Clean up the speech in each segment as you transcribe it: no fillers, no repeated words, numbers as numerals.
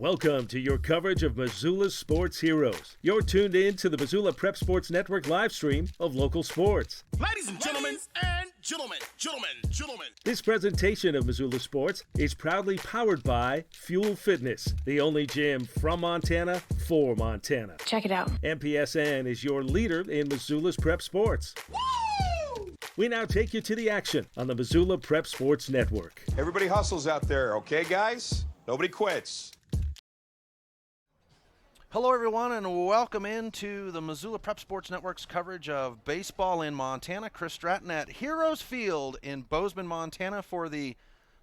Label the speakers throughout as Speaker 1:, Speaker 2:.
Speaker 1: Welcome to your coverage of Missoula's sports heroes. You're tuned in to the Missoula Prep Sports Network live stream of local sports.
Speaker 2: Ladies and gentlemen, gentlemen.
Speaker 1: This presentation of Missoula Sports is proudly powered by Fuel Fitness, the only gym from Montana for Montana.
Speaker 3: Check it out.
Speaker 1: MPSN is your leader in Missoula's prep sports.
Speaker 2: Woo!
Speaker 1: We now take you to the action on the Missoula Prep Sports Network.
Speaker 4: Everybody hustles out there, okay, guys? Nobody quits.
Speaker 5: Hello, everyone, and welcome into the Missoula Prep Sports Network's coverage of baseball in Montana. Chris Stratton at Heroes Field in Bozeman, Montana for the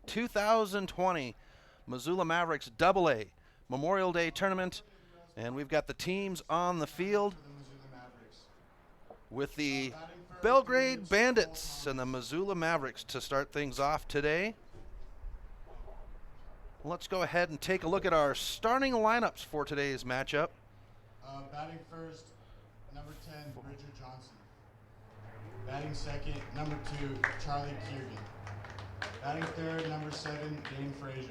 Speaker 5: 2020 Missoula Mavericks AA Memorial Day Tournament. And we've got the teams on the field with the Belgrade Bandits and the Missoula Mavericks to start things off today. Let's go ahead and take a look at our starting lineups for today's matchup.
Speaker 6: Batting first, number 10, Bridger Johnson. Batting second, number 2, Charlie Kiergan. Batting third, number 7, Dane Frazier.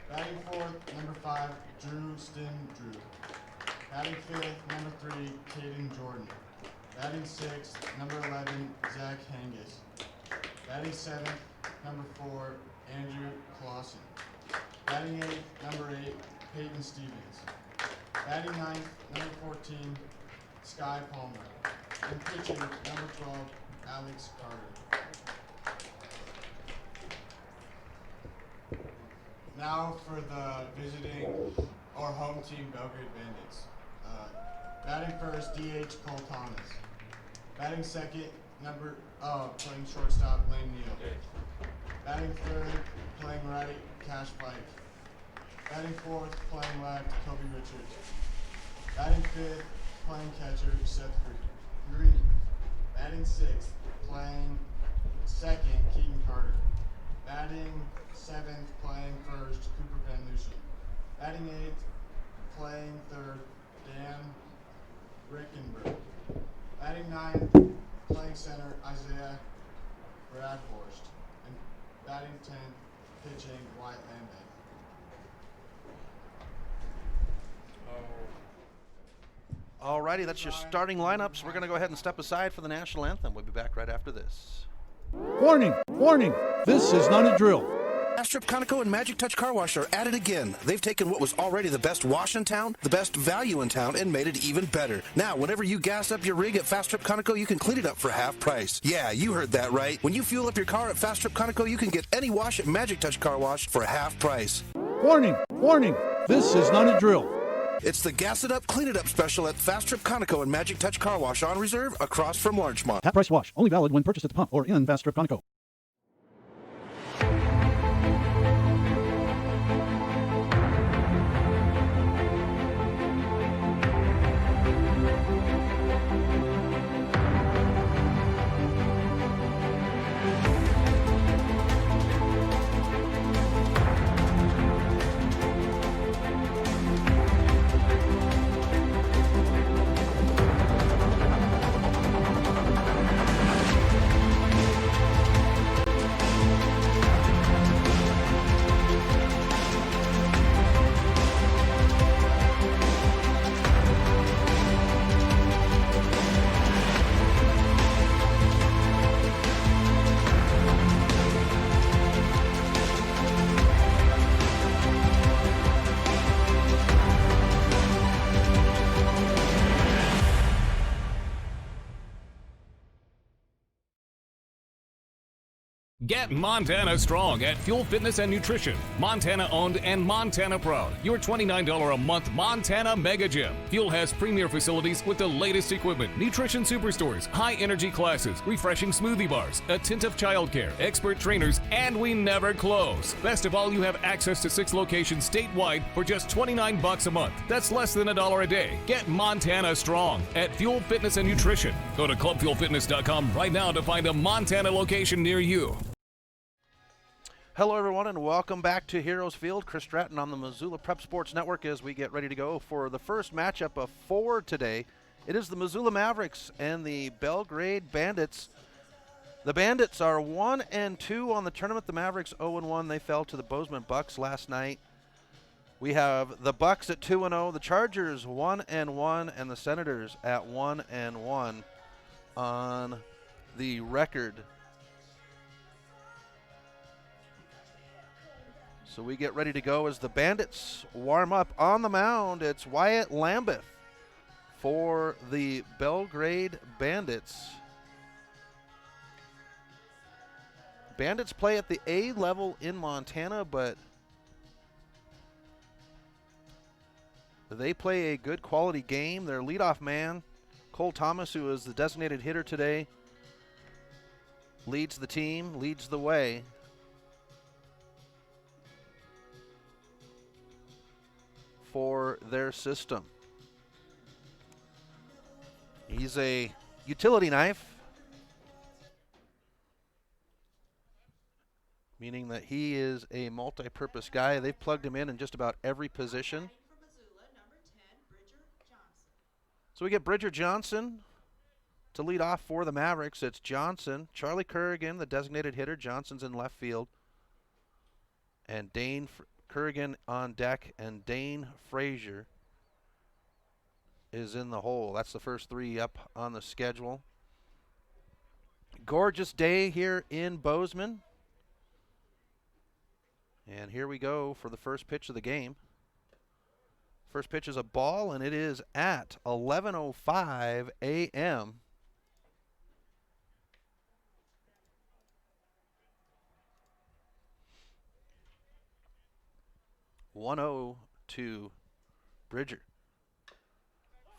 Speaker 6: Batting fourth, number 5, Drew Drew. Batting fifth, number 3, Caden Jordan. Batting sixth, number 11, Zach Hangus. Batting seventh, number 4, Andrew Clausen. Batting eighth, number 8, Peyton Stevens. Batting ninth, number 14, Sky Palmer. And pitching, number 12, Alex Carter. Now for the visiting or home team Belgrade Bandits. Batting first, DH Cole Thomas. Batting second, playing shortstop Lane Neal. Batting third, playing right, Cash Pike. Batting fourth, playing left, Kobe Richards. Batting fifth, playing catcher, Seth Green. Batting sixth, playing second, Keaton Carter. Batting seventh, playing first, Cooper Van Lucian. Batting eighth, playing third, Dan Rickenberg. Batting ninth, playing center, Isaiah Bradhorst. And batting 10th, pitching, Wyatt Landbeck.
Speaker 5: Alrighty, that's your starting lineups. We're going to go ahead and step aside for the national anthem. We'll be back right after this.
Speaker 7: Warning, warning, this is not a drill.
Speaker 8: Fast Trip Conoco and Magic Touch Car Wash are at it again. They've taken what was already the best wash in town, the best value in town, and made it even better. Now, whenever you gas up your rig at Fast Trip Conoco, you can clean it up for half price. Yeah, you heard that right. When you fuel up your car at Fast Trip Conoco, you can get any wash at Magic Touch Car Wash for half price.
Speaker 7: Warning, warning, this is not a drill.
Speaker 8: It's the Gas It Up, Clean It Up special at Fast Trip Conoco and Magic Touch Car Wash on reserve across from Larchmont.
Speaker 7: Half price wash, only valid when purchased at the pump or in Fast Trip Conoco.
Speaker 9: Get Montana strong at Fuel Fitness and Nutrition. Montana owned and Montana proud. Your $29 a month Montana Mega Gym. Fuel has premier facilities with the latest equipment, nutrition superstores, high energy classes, refreshing smoothie bars, attentive childcare, expert trainers, and we never close. Best of all, you have access to 6 locations statewide for just $29 a month. That's less than $1 a day. Get Montana strong at Fuel Fitness and Nutrition. Go to clubfuelfitness.com right now to find a Montana location near you.
Speaker 5: Hello, everyone, and welcome back to Heroes Field. Chris Stratton on the Missoula Prep Sports Network as we get ready to go for the first matchup of 4 today. It is the Missoula Mavericks and the Belgrade Bandits. The Bandits are 1-2 on the tournament. The Mavericks 0-1. They fell to the Bozeman Bucks last night. We have the Bucks at 2-0, the Chargers 1-1, and the Senators at 1-1 on the record. So we get ready to go as the Bandits warm up. On the mound, it's Wyatt Lambeth for the Belgrade Bandits. Bandits play at the A level in Montana, but they play a good quality game. Their leadoff man, Cole Thomas, who is the designated hitter today, leads the team, leads the way. For their system. He's a utility knife, meaning that he is a multi-purpose guy. They've plugged him in just about every position. So we get Bridger Johnson to lead off for the Mavericks. It's Johnson, Charlie Kerrigan, the designated hitter. Johnson's in left field. And Dane Kerrigan on deck, and Dane Frazier is in the hole. That's the first three up on the schedule. Gorgeous day here in Bozeman. And here we go for the first pitch of the game. First pitch is a ball, and it is at 11:05 a.m. (1-0) to Bridger.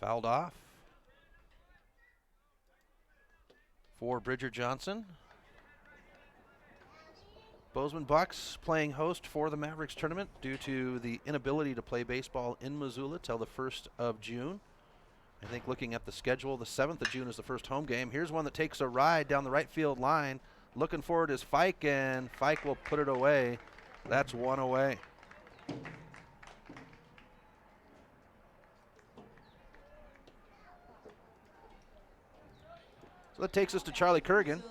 Speaker 5: Fouled off for Bridger Johnson. Bozeman Bucks playing host for the Mavericks tournament due to the inability to play baseball in Missoula till the 1st of June. I think looking at the schedule, the 7th of June is the first home game. Here's one that takes a ride down the right field line. Looking for it is Fike, and Fike will put it away. That's one away. So that takes us to Charlie Kerrigan.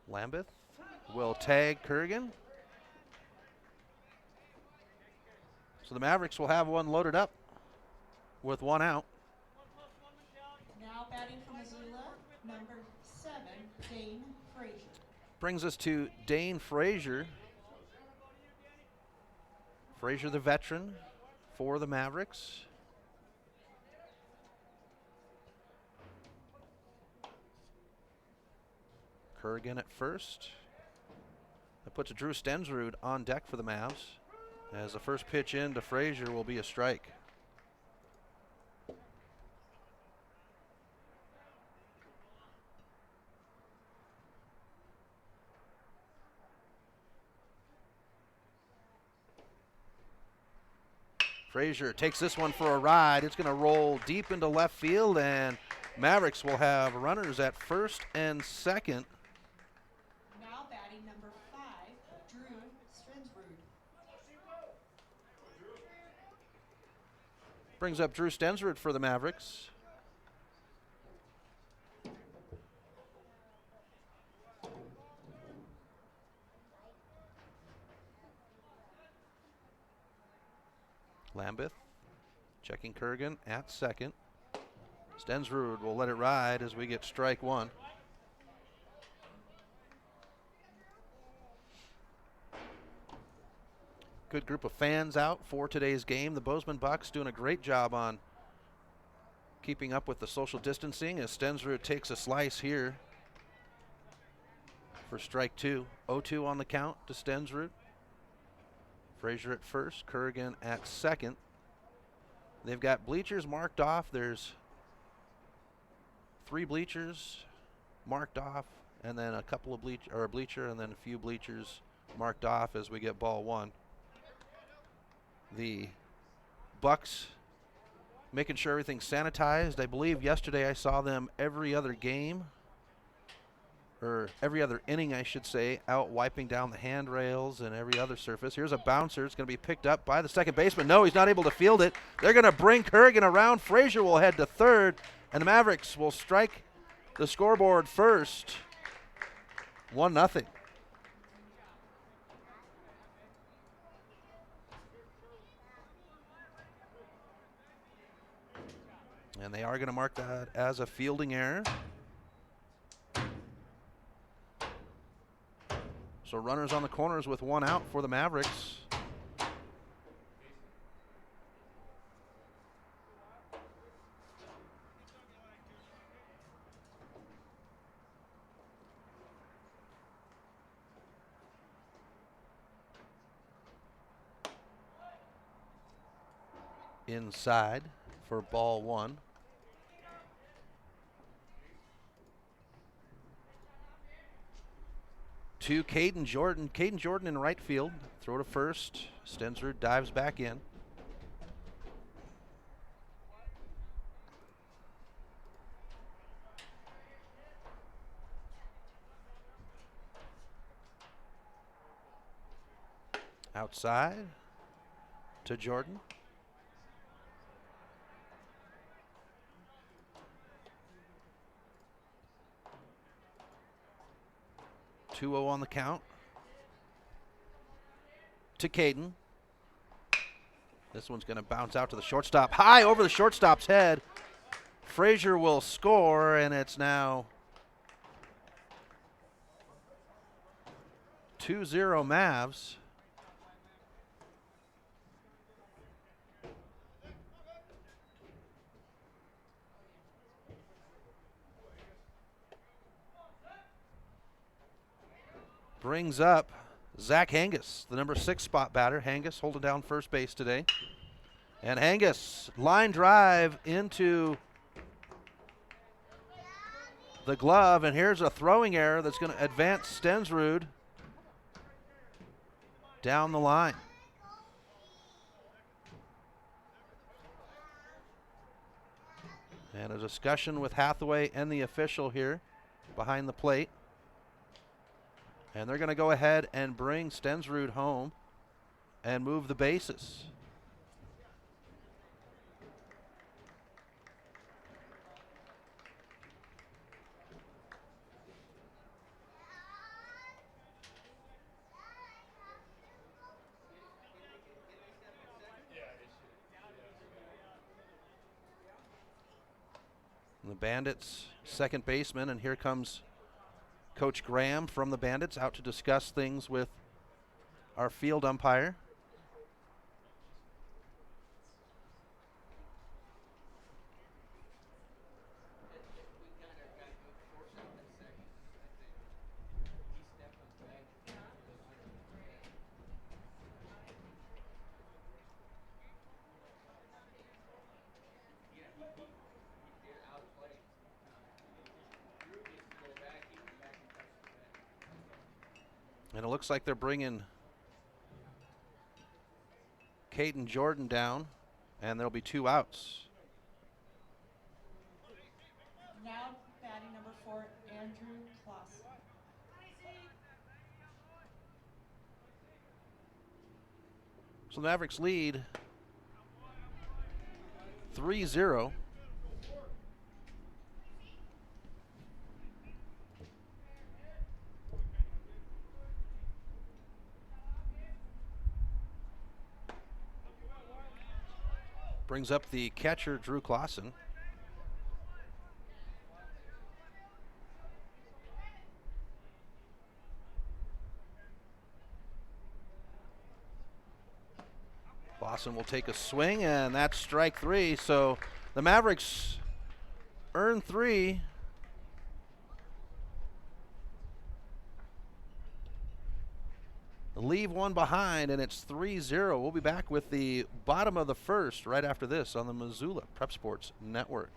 Speaker 5: Lambeth will tag Kerrigan. So the Mavericks will have one loaded up with one out.
Speaker 2: Now batting for Missoula, number 7, Dane Frazier.
Speaker 5: Brings us to Dane Frazier. Frazier, the veteran for the Mavericks. Kerrigan at first. That puts Drew Stensrud on deck for the Mavs, as the first pitch in to Frazier will be a strike. Frazier takes this one for a ride. It's going to roll deep into left field, and Mavericks will have runners at first and second.
Speaker 2: Now batting number 5, Drew Stensrud.
Speaker 5: Brings up Drew Stensrud for the Mavericks. Lambeth checking Kerrigan at second. Stensrud will let it ride as we get strike one. Good group of fans out for today's game. The Bozeman Bucks doing a great job on keeping up with the social distancing as Stensrud takes a slice here for strike two. 0-2 on the count to Stensrud. Frazier at first, Kerrigan at second. They've got bleachers marked off. There's 3 bleachers marked off, and then a couple of a bleacher, and then a few bleachers marked off as we get ball one. The Bucks making sure everything's sanitized. I believe yesterday I saw them every other game, or every other inning, I should say, out wiping down the handrails and every other surface. Here's a bouncer. It's going to be picked up by the second baseman. No, he's not able to field it. They're going to bring Kurgan around. Frazier will head to third, and the Mavericks will strike the scoreboard first. 1-0. And they are going to mark that as a fielding error. So runners on the corners with 1 out for the Mavericks. Inside for ball 1. To Caden Jordan. Caden Jordan in right field. Throw to first. Stensrud dives back in. Outside to Jordan. (2-0) on the count. To Caden. This one's going to bounce out to the shortstop. High over the shortstop's head. Frazier will score, and it's now 2-0 Mavs. Brings up Zach Hangus, the number 6 spot batter. Hangus holding down first base today. And Hangus, line drive into the glove, and here's a throwing error that's going to advance Stensrud down the line. And a discussion with Hathaway and the official here behind the plate. And they're going to go ahead and bring Stensrud home and move the bases. And the Bandits' second baseman, and here comes Coach Graham from the Bandits out to discuss things with our field umpire. And it looks like they're bringing Caden Jordan down, and there'll be 2 outs.
Speaker 2: Now batting number 4, Andrew Clausen.
Speaker 5: So the Mavericks lead 3-0. Brings up the catcher, Drew Clausen. Clausen will take a swing, and that's strike 3. So the Mavericks earn 3. Leave 1 behind, and it's 3-0. We'll be back with the bottom of the first right after this on the Missoula Prep Sports Network.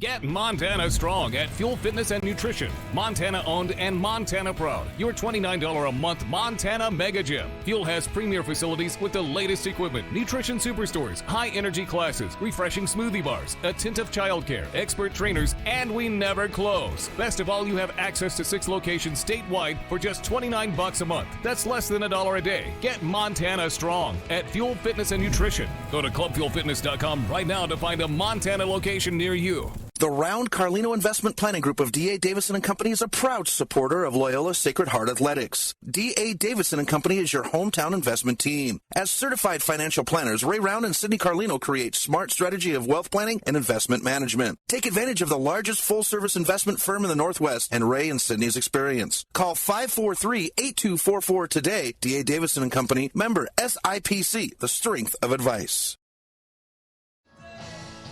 Speaker 9: Get Montana strong at Fuel Fitness and Nutrition. Montana owned and Montana proud. Your $29 a month Montana Mega Gym. Fuel has premier facilities with the latest equipment, nutrition superstores, high energy classes, refreshing smoothie bars, attentive childcare, expert trainers, and we never close. Best of all, you have access to 6 locations statewide for just $29 a month. That's less than $1 a day. Get Montana strong at Fuel Fitness and Nutrition. Go to clubfuelfitness.com right now to find a Montana location near you.
Speaker 8: The Round Carlino Investment Planning Group of D.A. Davidson & Company is a proud supporter of Loyola Sacred Heart Athletics. D.A. Davidson & Company is your hometown investment team. As certified financial planners, Ray Round and Sidney Carlino create smart strategy of wealth planning and investment management. Take advantage of the largest full-service investment firm in the Northwest and Ray and Sidney's experience. Call 543-8244 today. D.A. Davidson & Company, member SIPC, the strength of advice.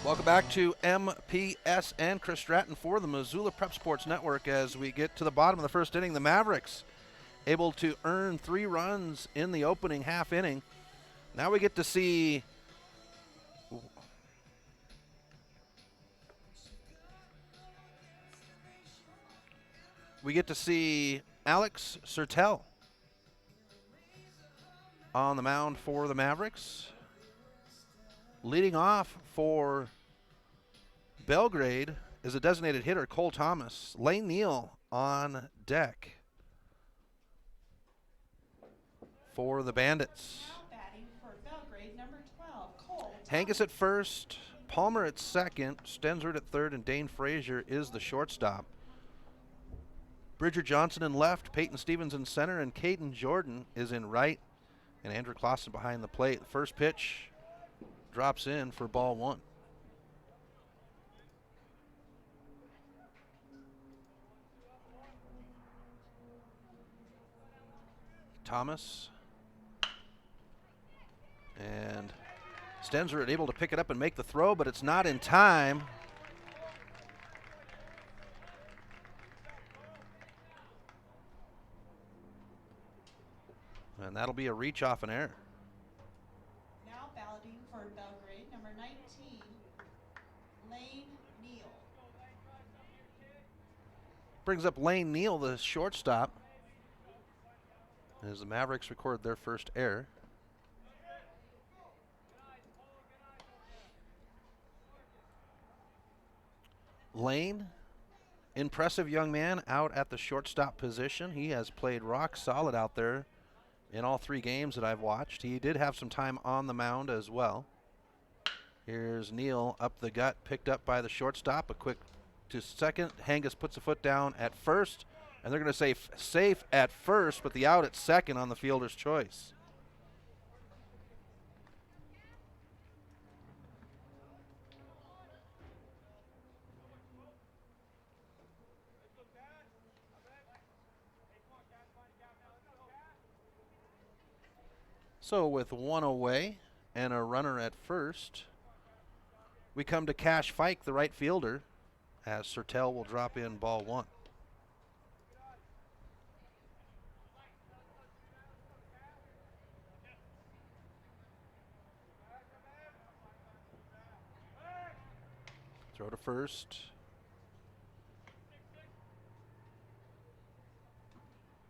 Speaker 5: Welcome back to MPS and Chris Stratton for the Missoula Prep Sports Network. As we get to the bottom of the first inning, the Mavericks able to earn 3 runs in the opening half inning. Now we get to see Alex Sertel on the mound for the Mavericks. Leading off for Belgrade is a designated hitter, Cole Thomas. Lane Neal on deck for the Bandits.
Speaker 2: Now batting for Belgrade, number 12, Cole
Speaker 5: Hankus at first, Palmer at second, Stensrud at third, and Dane Frazier is the shortstop. Bridger Johnson in left, Peyton Stevens in center, and Caden Jordan is in right, and Andrew Clausen behind the plate. The first pitch drops in for ball 1. Thomas and Stensrud able to pick it up and make the throw, but it's not in time. And that'll be a reach off an error.
Speaker 2: now balloting for Belgrade, number 19, Lane Neal.
Speaker 5: Brings up Lane Neal, the shortstop, as the Mavericks record their first error. Lane, impressive young man out at the shortstop position. He has played rock solid out there in all 3 games that I've watched. He did have some time on the mound as well. Here's Neal up the gut, picked up by the shortstop. A quick to second. Hangus puts a foot down at first, and they're going to say safe at first, but the out at second on the fielder's choice. So with 1 away and a runner at first, we come to Cash Fike, the right fielder, as Sertel will drop in ball 1. Throw to first.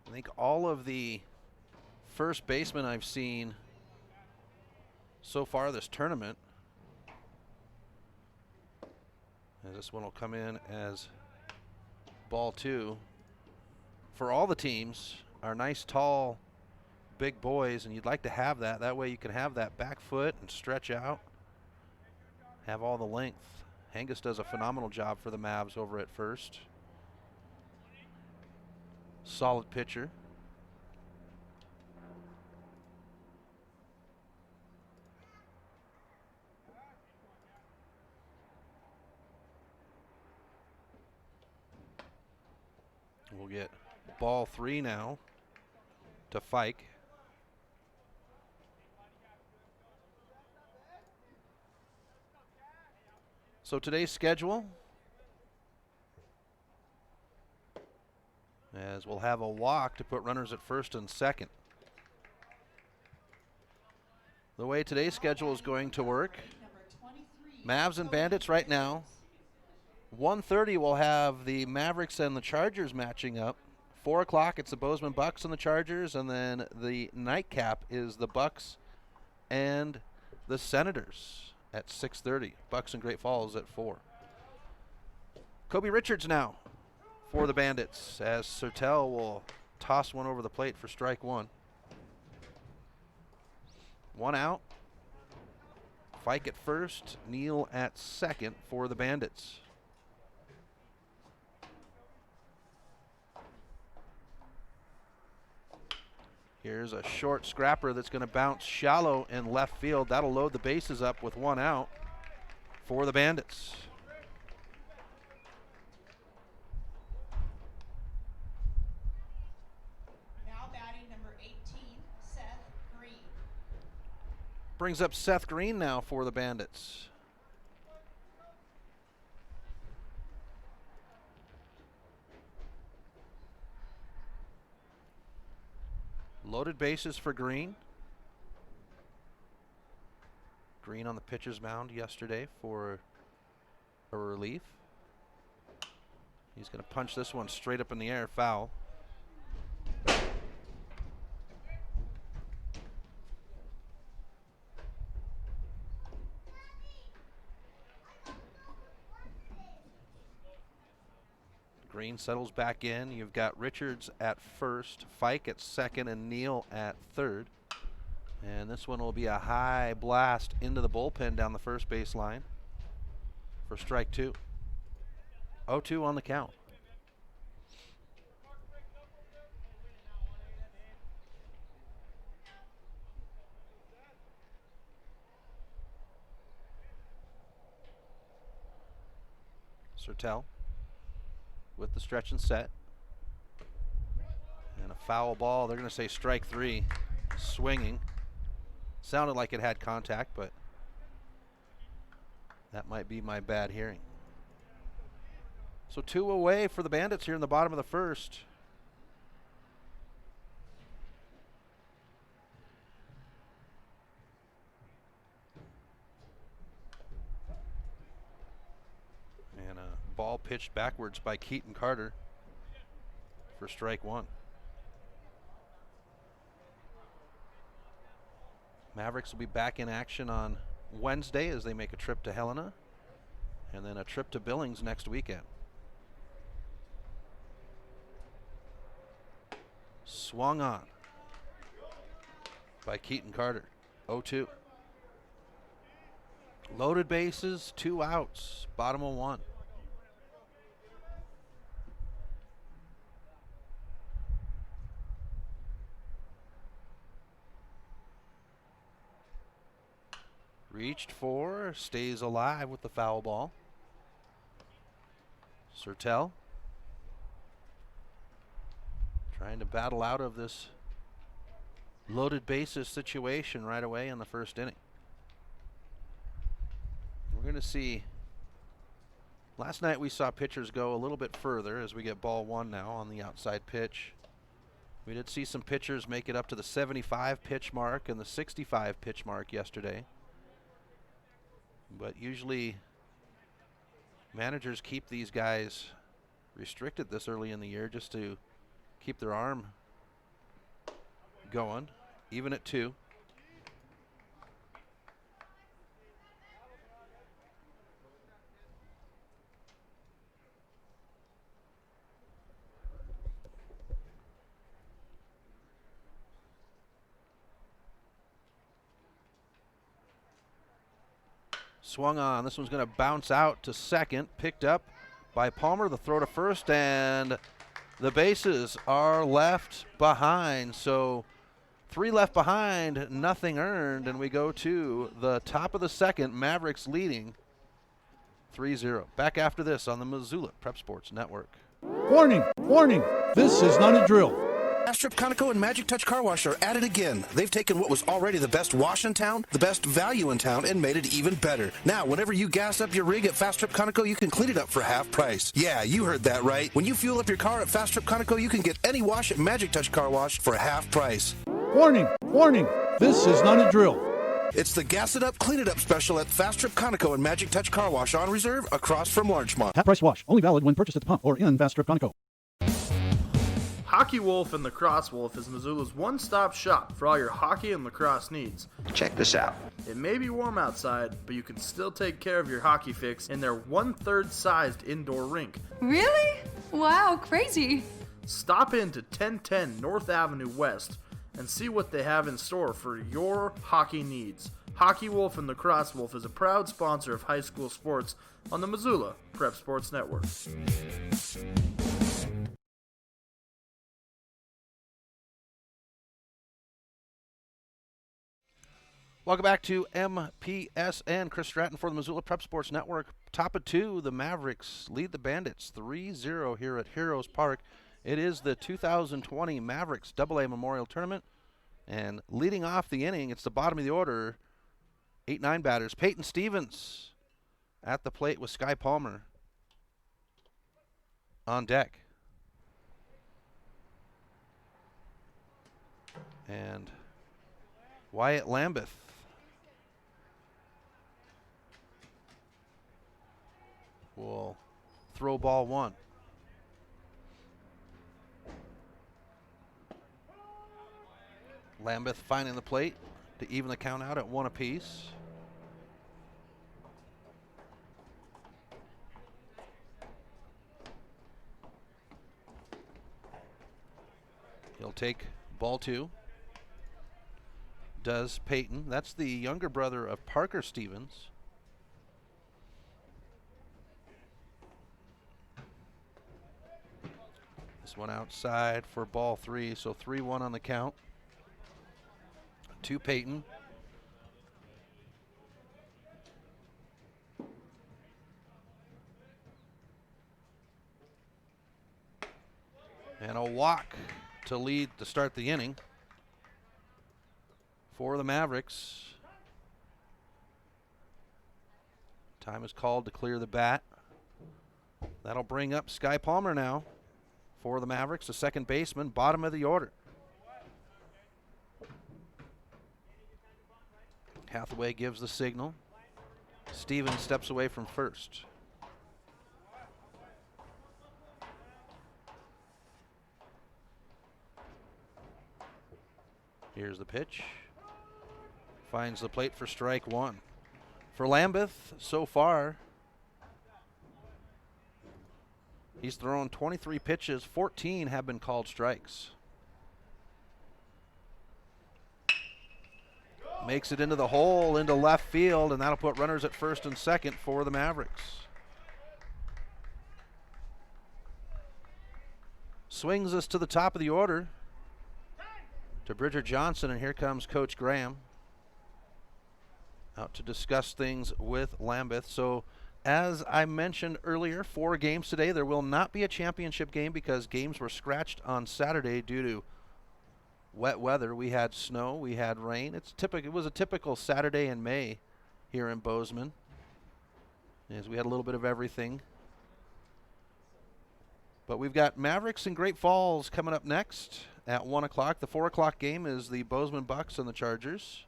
Speaker 5: I think all of the first baseman I've seen so far this tournament, and this one will come in as ball 2, for all the teams are nice, tall, big boys, and you'd like to have that. That way you can have that back foot and stretch out, have all the length. Hangus does a phenomenal job for the Mavs over at first. Solid pitcher. We'll get ball 3 now to Fike. So today's schedule, as we'll have a walk to put runners at first and second. The way today's schedule is going to work, Mavs and Bandits right now 1:30 we'll have the Mavericks and the Chargers matching up. 4 o'clock it's the Bozeman Bucks and the Chargers, and then the nightcap is the Bucks and the Senators at 6:30. Bucks and Great Falls at 4. Kobe Richards now for the Bandits, as Sertel will toss one over the plate for strike one. 1 out. Fike at first, Neal at second for the Bandits. Here's a short scrapper that's going to bounce shallow in left field. That'll load the bases up with 1 out for the Bandits.
Speaker 2: Now batting number 18, Seth Green.
Speaker 5: Brings up Seth Green now for the Bandits. Loaded bases for Green. Green on the pitcher's mound yesterday for a relief. He's going to punch this one straight up in the air, foul. Green settles back in. You've got Richards at first, Fike at second, and Neal at third. And this one will be a high blast into the bullpen down the first base line for strike 2. 0-2 on the count. Sertel with the stretch and set. And a foul ball. They're going to say strike 3. Swinging. Sounded like it had contact, but that might be my bad hearing. So 2 away for the Bandits here in the bottom of the first. And a ball pitched backwards by Keaton Carter for strike 1. Mavericks will be back in action on Wednesday as they make a trip to Helena and then a trip to Billings next weekend. Swung on by Keaton Carter. 0-2. Loaded bases, 2 outs, bottom of 1. Reached for, stays alive with the foul ball. Sertel trying to battle out of this loaded bases situation right away in the first inning. We're going to see, last night we saw pitchers go a little bit further as we get ball 1 now on the outside pitch. We did see some pitchers make it up to the 75 pitch mark and the 65 pitch mark yesterday. But usually managers keep these guys restricted this early in the year just to keep their arm going, even at 2. Swung on. This one's going to bounce out to second. Picked up by Palmer. The throw to first, and the bases are left behind. So 3 left behind, nothing earned, and we go to the top of the second. Mavericks leading 3-0. Back after this on the Missoula Prep Sports Network.
Speaker 7: Warning, warning, this is not a drill.
Speaker 8: Fast Trip Conoco and Magic Touch Car Wash are at it again. They've taken what was already the best wash in town, the best value in town, and made it even better. Now, whenever you gas up your rig at Fast Trip Conoco, you can clean it up for half price. Yeah, you heard that right. When you fuel up your car at Fast Trip Conoco, you can get any wash at Magic Touch Car Wash for half price.
Speaker 7: Warning, warning, this is not a drill.
Speaker 8: It's the Gas It Up, Clean It Up special at Fast Trip Conoco and Magic Touch Car Wash on Reserve across from Larchmont.
Speaker 7: Half price wash. Only valid when purchased at the pump or in Fast Trip Conoco.
Speaker 3: Hockey Wolf and Lacrosse Wolf is Missoula's one-stop shop for all your hockey and lacrosse needs.
Speaker 10: Check this out.
Speaker 3: It may be warm outside, but you can still take care of your hockey fix in their 1/3 sized indoor rink.
Speaker 11: Really? Wow, crazy.
Speaker 3: Stop in to 1010 North Avenue West and see what they have in store for your hockey needs. Hockey Wolf and Lacrosse Wolf is a proud sponsor of high school sports on the Missoula Prep Sports Network.
Speaker 5: Welcome back to MPSN. Chris Stratton for the Missoula Prep Sports Network. Top of 2, the Mavericks lead the Bandits 3-0 here at Heroes Park. It is the 2020 Mavericks AA Memorial Tournament. And leading off the inning, it's the bottom of the order, 8-9 batters. Peyton Stevens at the plate with Sky Palmer on deck. And Wyatt Lambeth will throw ball 1. Lambeth finding the plate to even the count out at 1 apiece. He'll take ball 2. Does Peyton. That's the younger brother of Parker Stevens. This one outside for ball 3, so 3-1 on the count. To Peyton. And a walk to lead to start the inning for the Mavericks. Time is called to clear the bat. That'll bring up Sky Palmer now for the Mavericks, the second baseman, bottom of the order. Hathaway gives the signal. Stevens steps away from first. Here's the pitch. Finds the plate for strike 1. For Lambeth, so far, he's thrown 23 pitches. 14 have been called strikes. Makes it into the hole, into left field, and that'll put runners at first and second for the Mavericks. Swings us to the top of the order to Bridger Johnson, and here comes Coach Graham out to discuss things with Lambeth. So, as I mentioned earlier, 4 games today. There will not be a championship game because games were scratched on Saturday due to wet weather. We had snow, we had rain. It was a typical Saturday in May here in Bozeman, as we had a little bit of everything. But we've got Mavericks and Great Falls coming up next at 1 o'clock. The 4 o'clock game is the Bozeman Bucks and the Chargers.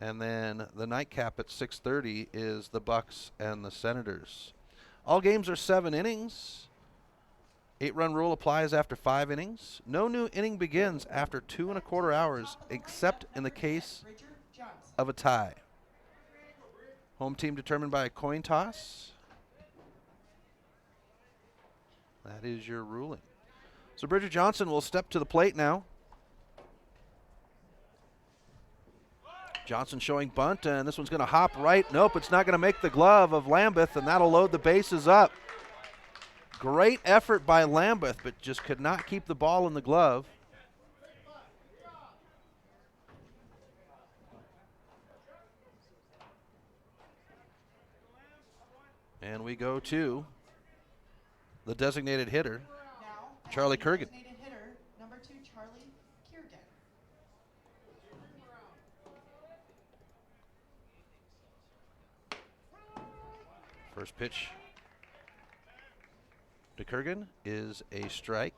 Speaker 5: And then the nightcap at 6:30 is the Bucks and the Senators. All games are 7 innings. 8-run rule applies after 5 innings. No new inning begins after 2 1/4 hours, except in the case of a tie. Home team determined by a coin toss. That is your ruling. So Bridger Johnson will step to the plate now. Johnson showing bunt, and this one's going to hop right. Nope, it's not going to make the glove of Lambeth, and that'll load the bases up. Great effort by Lambeth, but just could not keep the ball in the glove. And we go to the designated hitter, Charlie Kurgan.
Speaker 2: Designated hitter, number 2, Charlie Kurgan.
Speaker 5: First pitch to Kurgan is a strike.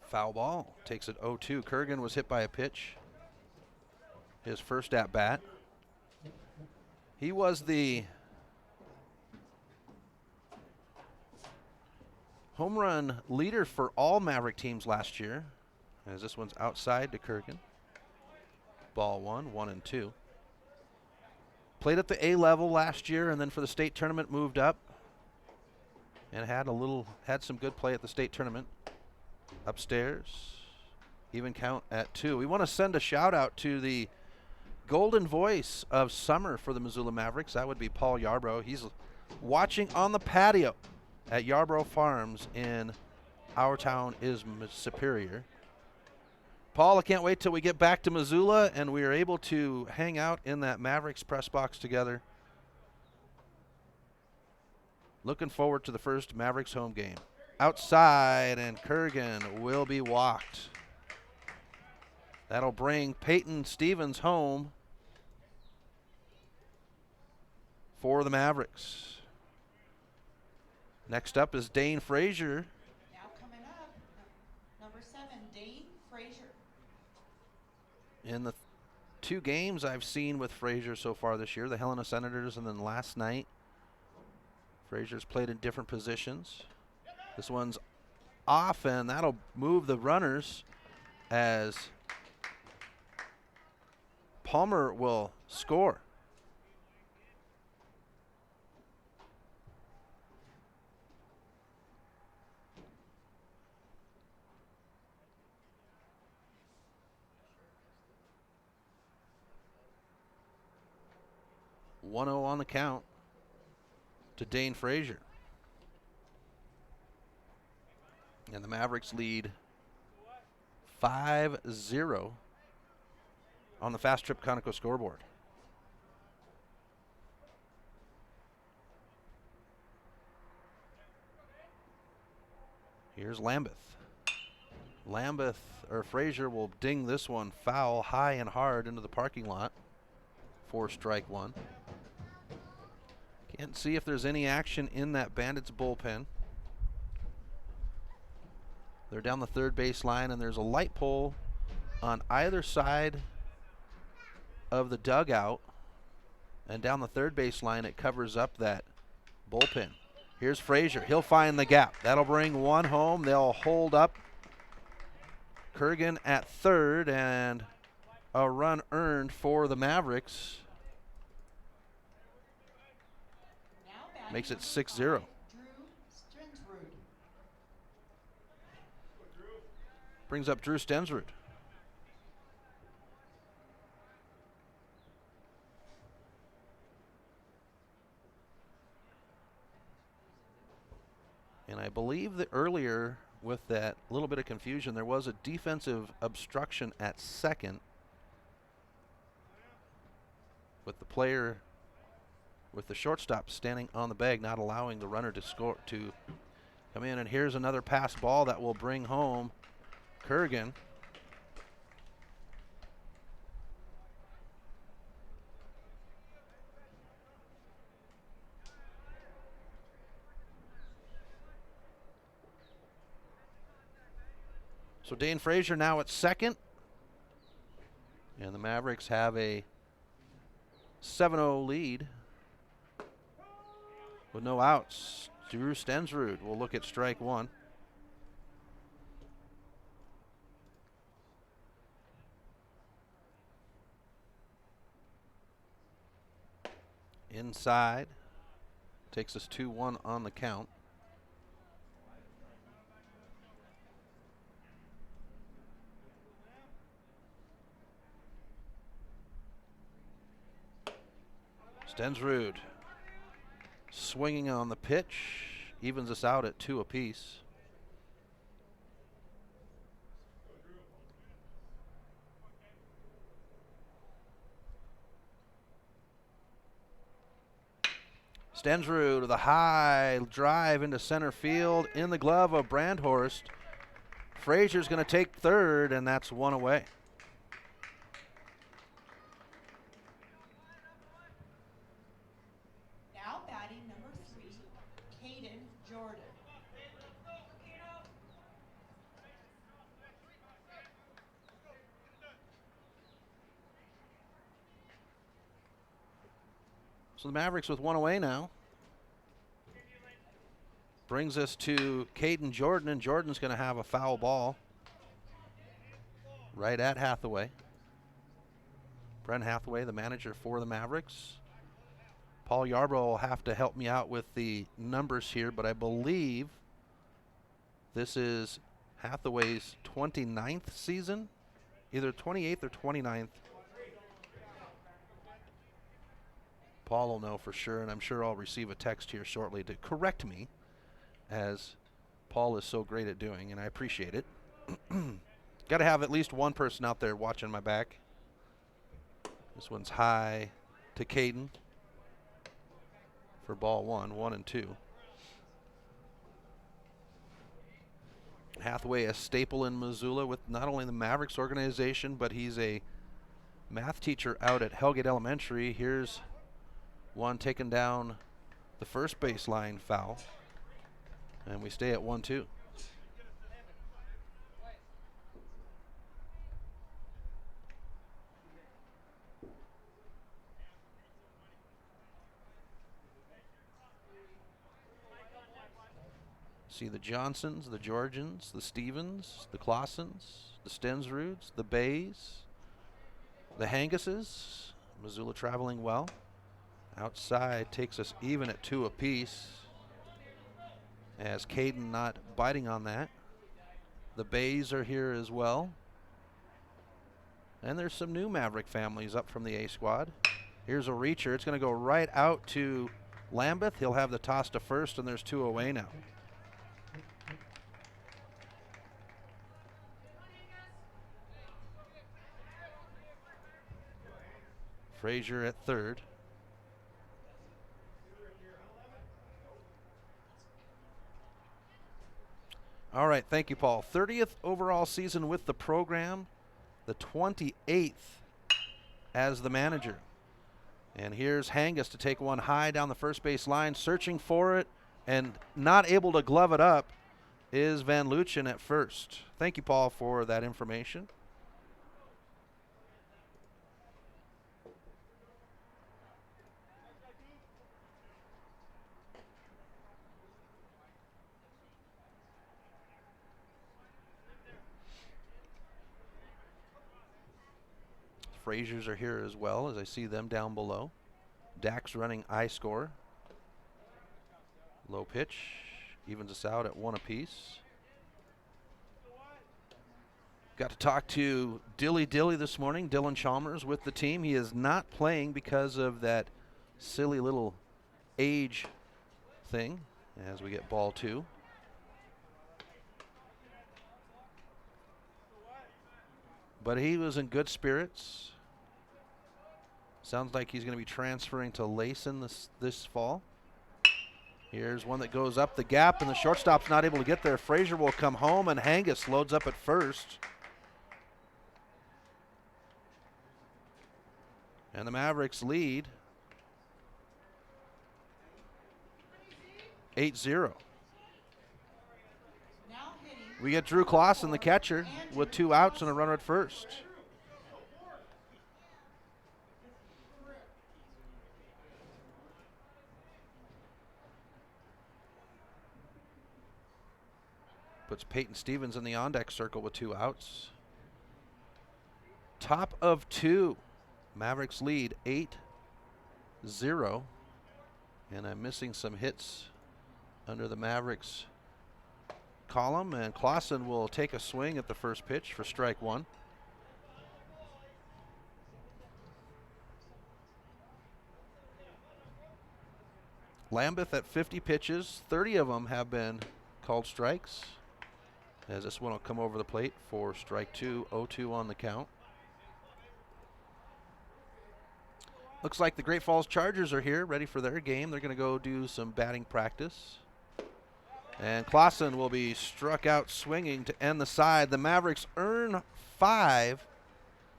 Speaker 5: Foul ball. Takes it 0-2. Kurgan was hit by a pitch. His first at bat. He was the home run leader for all Maverick teams last year, as this one's outside to Kurgan. Ball 1-1-2. Played at the A level last year, and then for the state tournament moved up and had some good play at the state tournament. Upstairs, even count at 2. We want to send a shout out to the golden voice of summer for the Missoula Mavericks. That would be Paul Yarbrough. He's watching on the patio at Yarbrough Farms in our town is Superior. Paul, I can't wait till we get back to Missoula and we are able to hang out in that Mavericks press box together. Looking forward to the first Mavericks home game. Outside, and Kurgan will be walked. That'll bring Peyton Stevens home for the Mavericks. Next up is Dane Frazier.
Speaker 2: Now coming up, number 7, Dane Frazier.
Speaker 5: In the 2 games I've seen with Frazier so far this year, the Helena Senators and then last night, Frazier's played in different positions. This one's off, and that'll move the runners as Palmer will score. One 0 on the count to Dane Frazier. And the Mavericks lead 5-0 on the Fast Trip Conoco scoreboard. Here's Lambeth. Frazier will ding this one foul high and hard into the parking lot for strike 1. Can't see if there's any action in that Bandits bullpen. They're down the third base line, and there's a light pole on either side of the dugout. And down the third base line, it covers up that bullpen. Here's Frazier. He'll find the gap. That'll bring one home. They'll hold up Kurgan at third, and a run earned for the Mavericks. Makes it 6-0. Brings up Drew Stensrud. And I believe that earlier, with that little bit of confusion, there was a defensive obstruction at second with the player, with the shortstop standing on the bag, not allowing the runner to score, to come in. And here's another pass ball that will bring home Kurgan. So Dane Frazier now at second. And the Mavericks have a 7-0 lead with no outs. Drew Stensrud will look at strike 1. Inside. Takes us 2-1 on the count. Stensrud swinging on the pitch, evens us out at 2 apiece. Stensrud with a high drive into center field in the glove of Brandhorst. Frazier's going to take third, and that's one away.
Speaker 2: Now batting number 3, Caden Jordan.
Speaker 5: So the Mavericks with one away now. Brings us to Caden Jordan, and Jordan's going to have a foul ball right at Hathaway. Brent Hathaway, the manager for the Mavericks. Paul Yarbrough will have to help me out with the numbers here, but I believe this is Hathaway's 29th season, either 28th or 29th. Paul will know for sure, and I'm sure I'll receive a text here shortly to correct me, as Paul is so great at doing, and I appreciate it. Got to have at least one person out there watching my back. This one's high to Caden for ball 1 and 2. Hathaway, a staple in Missoula with not only the Mavericks organization, but he's a math teacher out at Hellgate Elementary. Here's one taken down the first baseline foul, and we stay at 1-2. See the Johnsons, the Georgians, the Stevens, the Clausens, the Stensruds, the Bays, the Hanguses. Missoula traveling well. Outside takes us even at 2 apiece, as Caden not biting on that. The Bays are here as well. And there's some new Maverick families up from the A squad. Here's a reacher. It's going to go right out to Lambeth. He'll have the toss to first, and there's 2 away now. Frazier at third. All right, thank you, Paul. 30th overall season with the program, the 28th as the manager. And here's Hangus to take one high down the first base line, searching for it, and not able to glove it up is Van Luchen at first. Thank you, Paul, for that information. Fraziers are here as well, as I see them down below. Dax running I score. Low pitch, evens us out at 1 apiece. Got to talk to Dilly this morning. Dylan Chalmers with the team. He is not playing because of that silly little age thing, as we get ball 2. But he was in good spirits. Sounds like he's going to be transferring to Layson this fall. Here's one that goes up the gap, and the shortstop's not able to get there. Frazier will come home, and Hangus loads up at first. And the Mavericks lead 8-0. We get Drew Clausen, the catcher, with 2 outs and a runner at first. Puts Peyton Stevens in the on-deck circle with 2 outs. Top of 2. Mavericks lead 8-0. And I'm missing some hits under the Mavericks column, and Clausen will take a swing at the first pitch for strike 1. Lambeth at 50 pitches, 30 of them have been called strikes, as this one will come over the plate for strike 2, 0-2 on the count. Looks like the Great Falls Chargers are here, ready for their game. They're going to go do some batting practice. And Clausen will be struck out swinging to end the side. The Mavericks earn 5,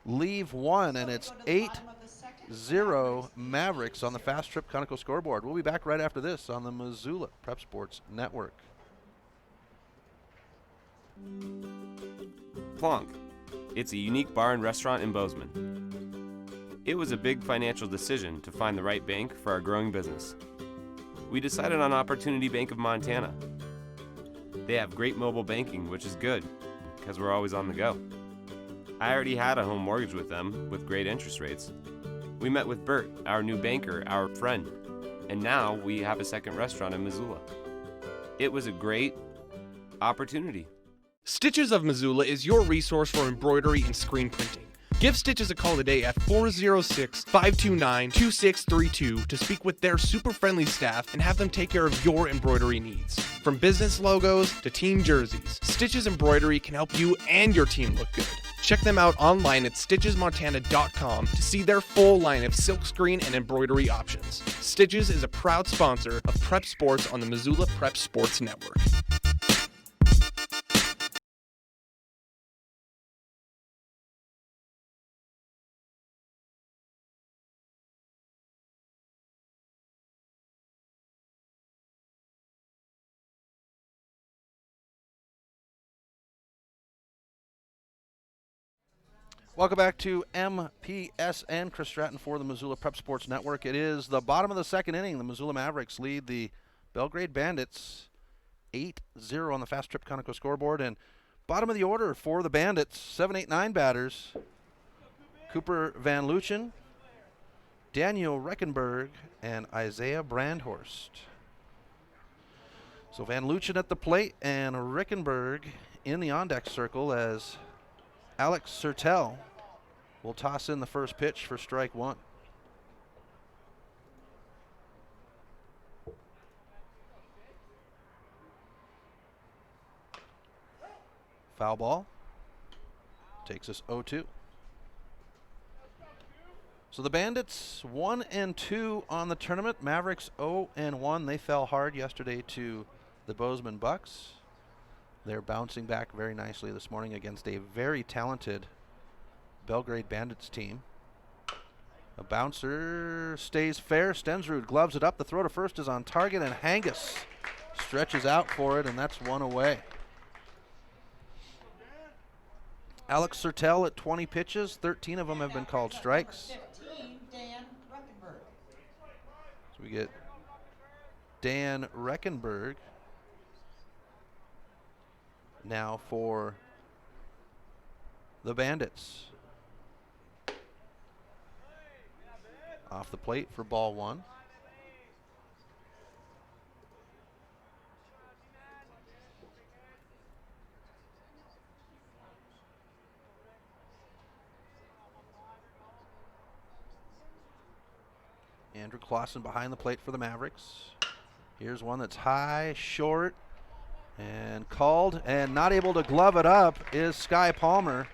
Speaker 5: leave 1, and it's 8-0 Mavericks on the Fast Trip Conoco scoreboard. We'll be back right after this on the Missoula Prep Sports Network.
Speaker 10: Plonk. It's a unique bar and restaurant in Bozeman. It was a big financial decision to find the right bank for our growing business. We decided on Opportunity Bank of Montana. They have great mobile banking, which is good, because we're always on the go. I already had a home mortgage with them, with great interest rates. We met with Bert, our new banker, our friend, and now we have a second restaurant in Missoula. It was a great opportunity.
Speaker 12: Stitches of Missoula is your resource for embroidery and screen printing. Give Stitches a call today at 406-529-2632 to speak with their super friendly staff and have them take care of your embroidery needs. From business logos to team jerseys, Stitches Embroidery can help you and your team look good. Check them out online at stitchesmontana.com to see their full line of silkscreen and embroidery options. Stitches is a proud sponsor of Prep Sports on the Missoula Prep Sports Network.
Speaker 5: Welcome back to MPSN. Chris Stratton for the Missoula Prep Sports Network. It is the bottom of the second inning. The Missoula Mavericks lead the Belgrade Bandits 8-0 on the Fast Trip Conoco scoreboard. And bottom of the order for the Bandits, 7, 8, 9 batters. Cooper Van Luchen, Daniel Reckenberg, and Isaiah Brandhorst. So Van Luchen at the plate and Reckenberg in the on-deck circle as Alex Sertel will toss in the first pitch for strike one. Foul ball. Takes us 0-2. So the Bandits 1-2 on the tournament. Mavericks 0-1. They fell hard yesterday to the Bozeman Bucks. They're bouncing back very nicely this morning against a very talented Belgrade Bandits team. A bouncer stays fair. Stensrud gloves it up. The throw to first is on target, and Hangus stretches out for it, and that's one away. Alex Sertel at 20 pitches. 13 of them have been called strikes.
Speaker 2: 15, Dan Reckenberg.
Speaker 5: So we get Dan Reckenberg now for the Bandits. Off the plate for ball one. Andrew Clausen behind the plate for the Mavericks. Here's one that's high, short, and called, and not able to glove it up is Sky Palmer.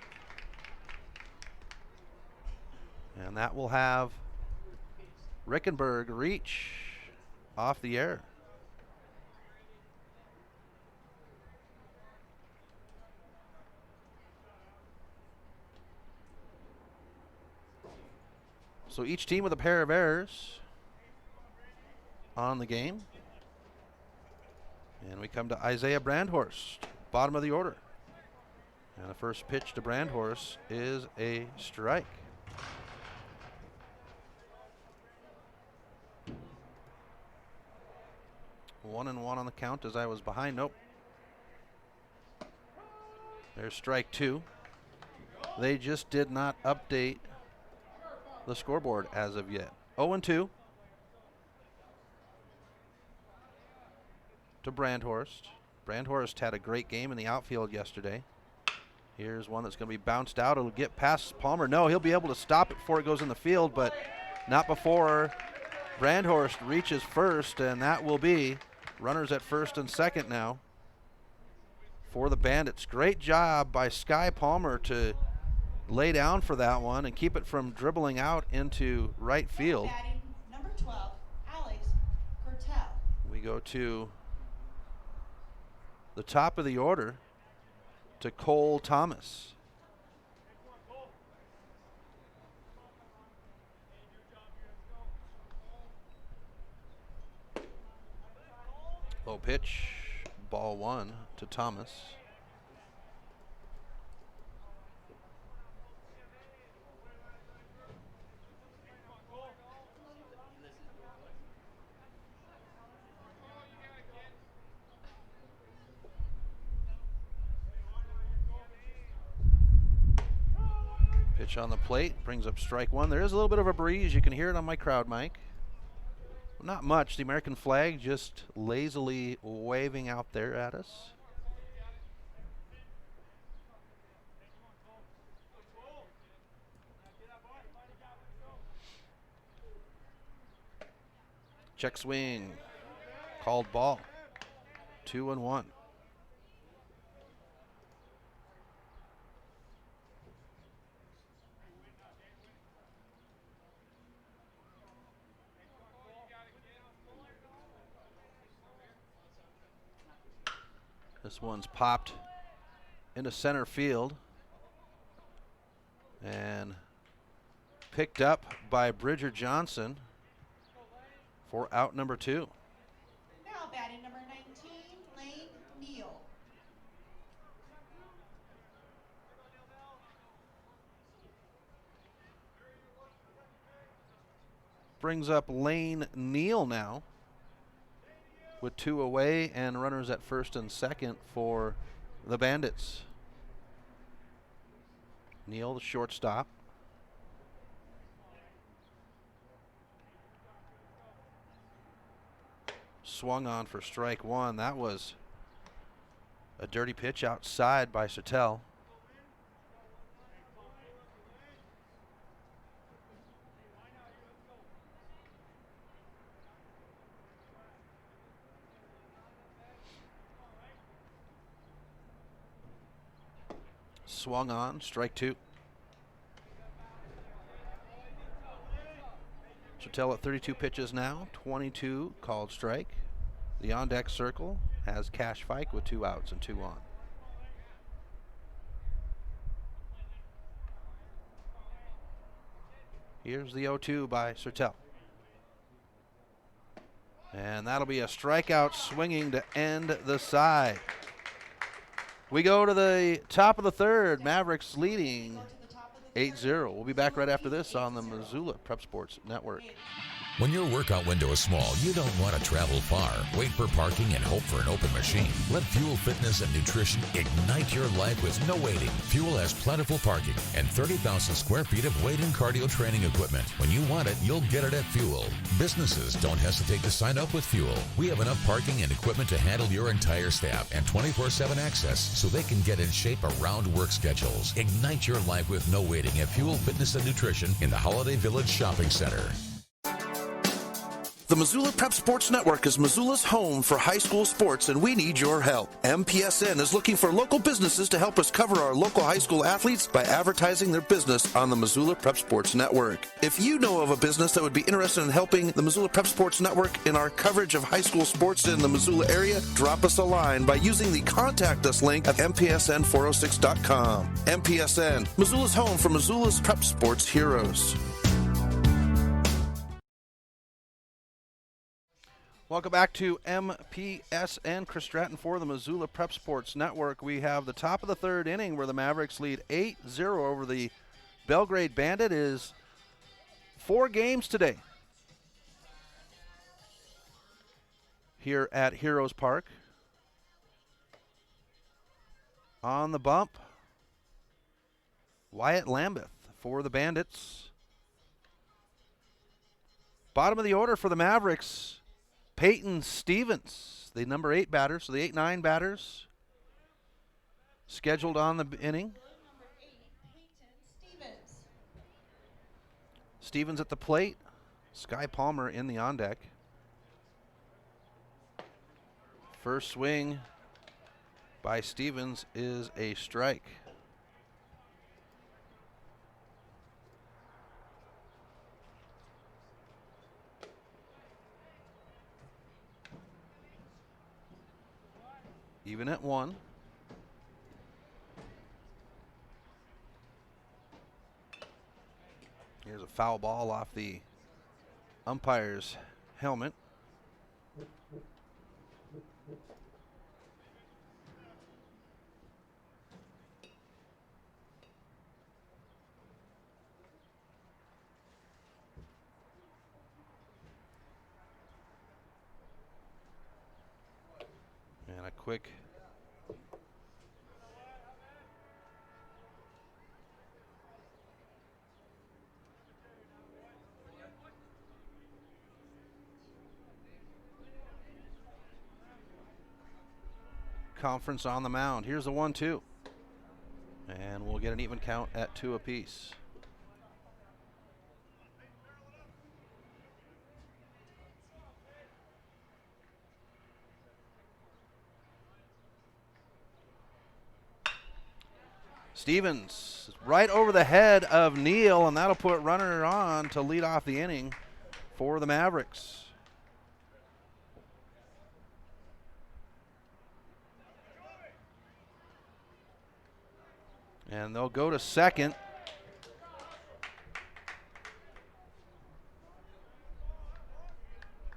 Speaker 5: And that will have Rickenberg reach off the air. So each team with a pair of errors on the game. And we come to Isaiah Brandhorst, bottom of the order. And the first pitch to Brandhorst is a strike. One and one on the count as I was behind. Nope. There's strike two. They just did not update the scoreboard as of yet. 0-2 to Brandhorst. Brandhorst had a great game in the outfield yesterday. Here's one that's going to be bounced out. It'll get past Palmer. No, he'll be able to stop it before it goes in the field, but not before Brandhorst reaches first, and that will be runners at first and second now for the Bandits. Great job by Sky Palmer to lay down for that one and keep it from dribbling out into right field.
Speaker 2: Batting number 12, Alex Kurtel.
Speaker 5: We go to the top of the order to Cole Thomas. Low pitch, ball one to Thomas. Pitch on the plate, brings up strike one. There is a little bit of a breeze. You can hear it on my crowd mic. Not much. The American flag just lazily waving out there at us. Check swing. Called ball. 2-1. This one's popped into center field and picked up by Bridger Johnson for out number 2.
Speaker 2: Now batting number 19, Lane Neal.
Speaker 5: Brings up Lane Neal now with 2 away and runners at first and second for the Bandits. Neal, the shortstop. Swung on for strike one. That was a dirty pitch outside by Sertel. Swung on, strike 2. Sertel at 32 pitches now, 22 called strike. The on-deck circle has Cash Fike with 2 outs and 2 on. Here's the 0-2 by Sertel. And that'll be a strikeout swinging to end the side. We go to the top of the third. Mavericks leading 8-0. We'll be back right after this on the Missoula Prep Sports Network.
Speaker 13: When your workout window is small, you don't want to travel far, wait for parking, and hope for an open machine. Let Fuel Fitness and Nutrition ignite your life with no waiting. Fuel has plentiful parking and 30,000 square feet of weight and cardio training equipment. When you want it, you'll get it at Fuel. Businesses, don't hesitate to sign up with Fuel. We have enough parking and equipment to handle your entire staff and 24/7 access so they can get in shape around work schedules. Ignite your life with no waiting at Fuel Fitness and Nutrition in the Holiday Village Shopping Center.
Speaker 8: The Missoula Prep Sports Network is Missoula's home for high school sports, and we need your help. MPSN is looking for local businesses to help us cover our local high school athletes by advertising their business on the Missoula Prep Sports Network. If you know of a business that would be interested in helping the Missoula Prep Sports Network in our coverage of high school sports in the Missoula area, drop us a line by using the Contact Us link at mpsn406.com. MPSN, Missoula's home for Missoula's Prep Sports heroes.
Speaker 5: Welcome back to MPSN. Chris Stratton for the Missoula Prep Sports Network. We have the top of the third inning where the Mavericks lead 8-0 over the Belgrade Bandit. Is 4 games today here at Heroes Park. On the bump, Wyatt Lambeth for the Bandits. Bottom of the order for the Mavericks, Peyton Stevens, the number 8 batter, so the 8-9 batters scheduled on the inning.
Speaker 2: Number 8, Peyton Stevens.
Speaker 5: Stevens at the plate, Sky Palmer in the on-deck. First swing by Stevens is a strike. Even at 1. Here's a foul ball off the umpire's helmet. And a quick conference on the mound. Here's the 1-2. And we'll get an even count at 2 apiece. Stevens right over the head of Neal, and that'll put runner on to lead off the inning for the Mavericks. And they'll go to second.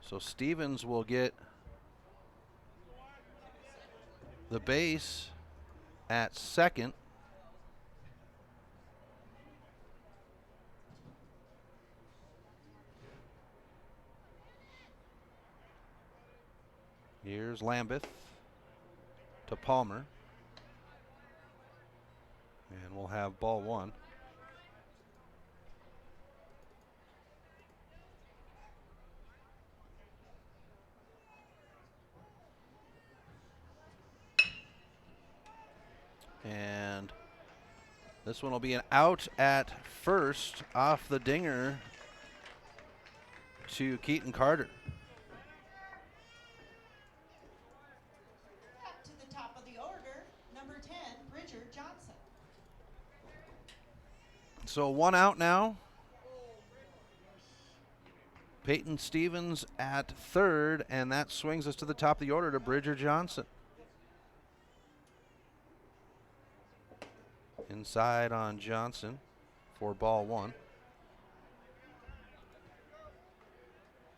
Speaker 5: So Stevens will get the base at second. Here's Lambeth to Palmer. And we'll have ball 1. And this one will be an out at first off the dinger to Keaton Carter.
Speaker 2: Up to the top of the order, number 10, Bridger Johnson.
Speaker 5: So 1 out now. Peyton Stevens at third, and that swings us to the top of the order to Bridger Johnson. Inside on Johnson for ball 1.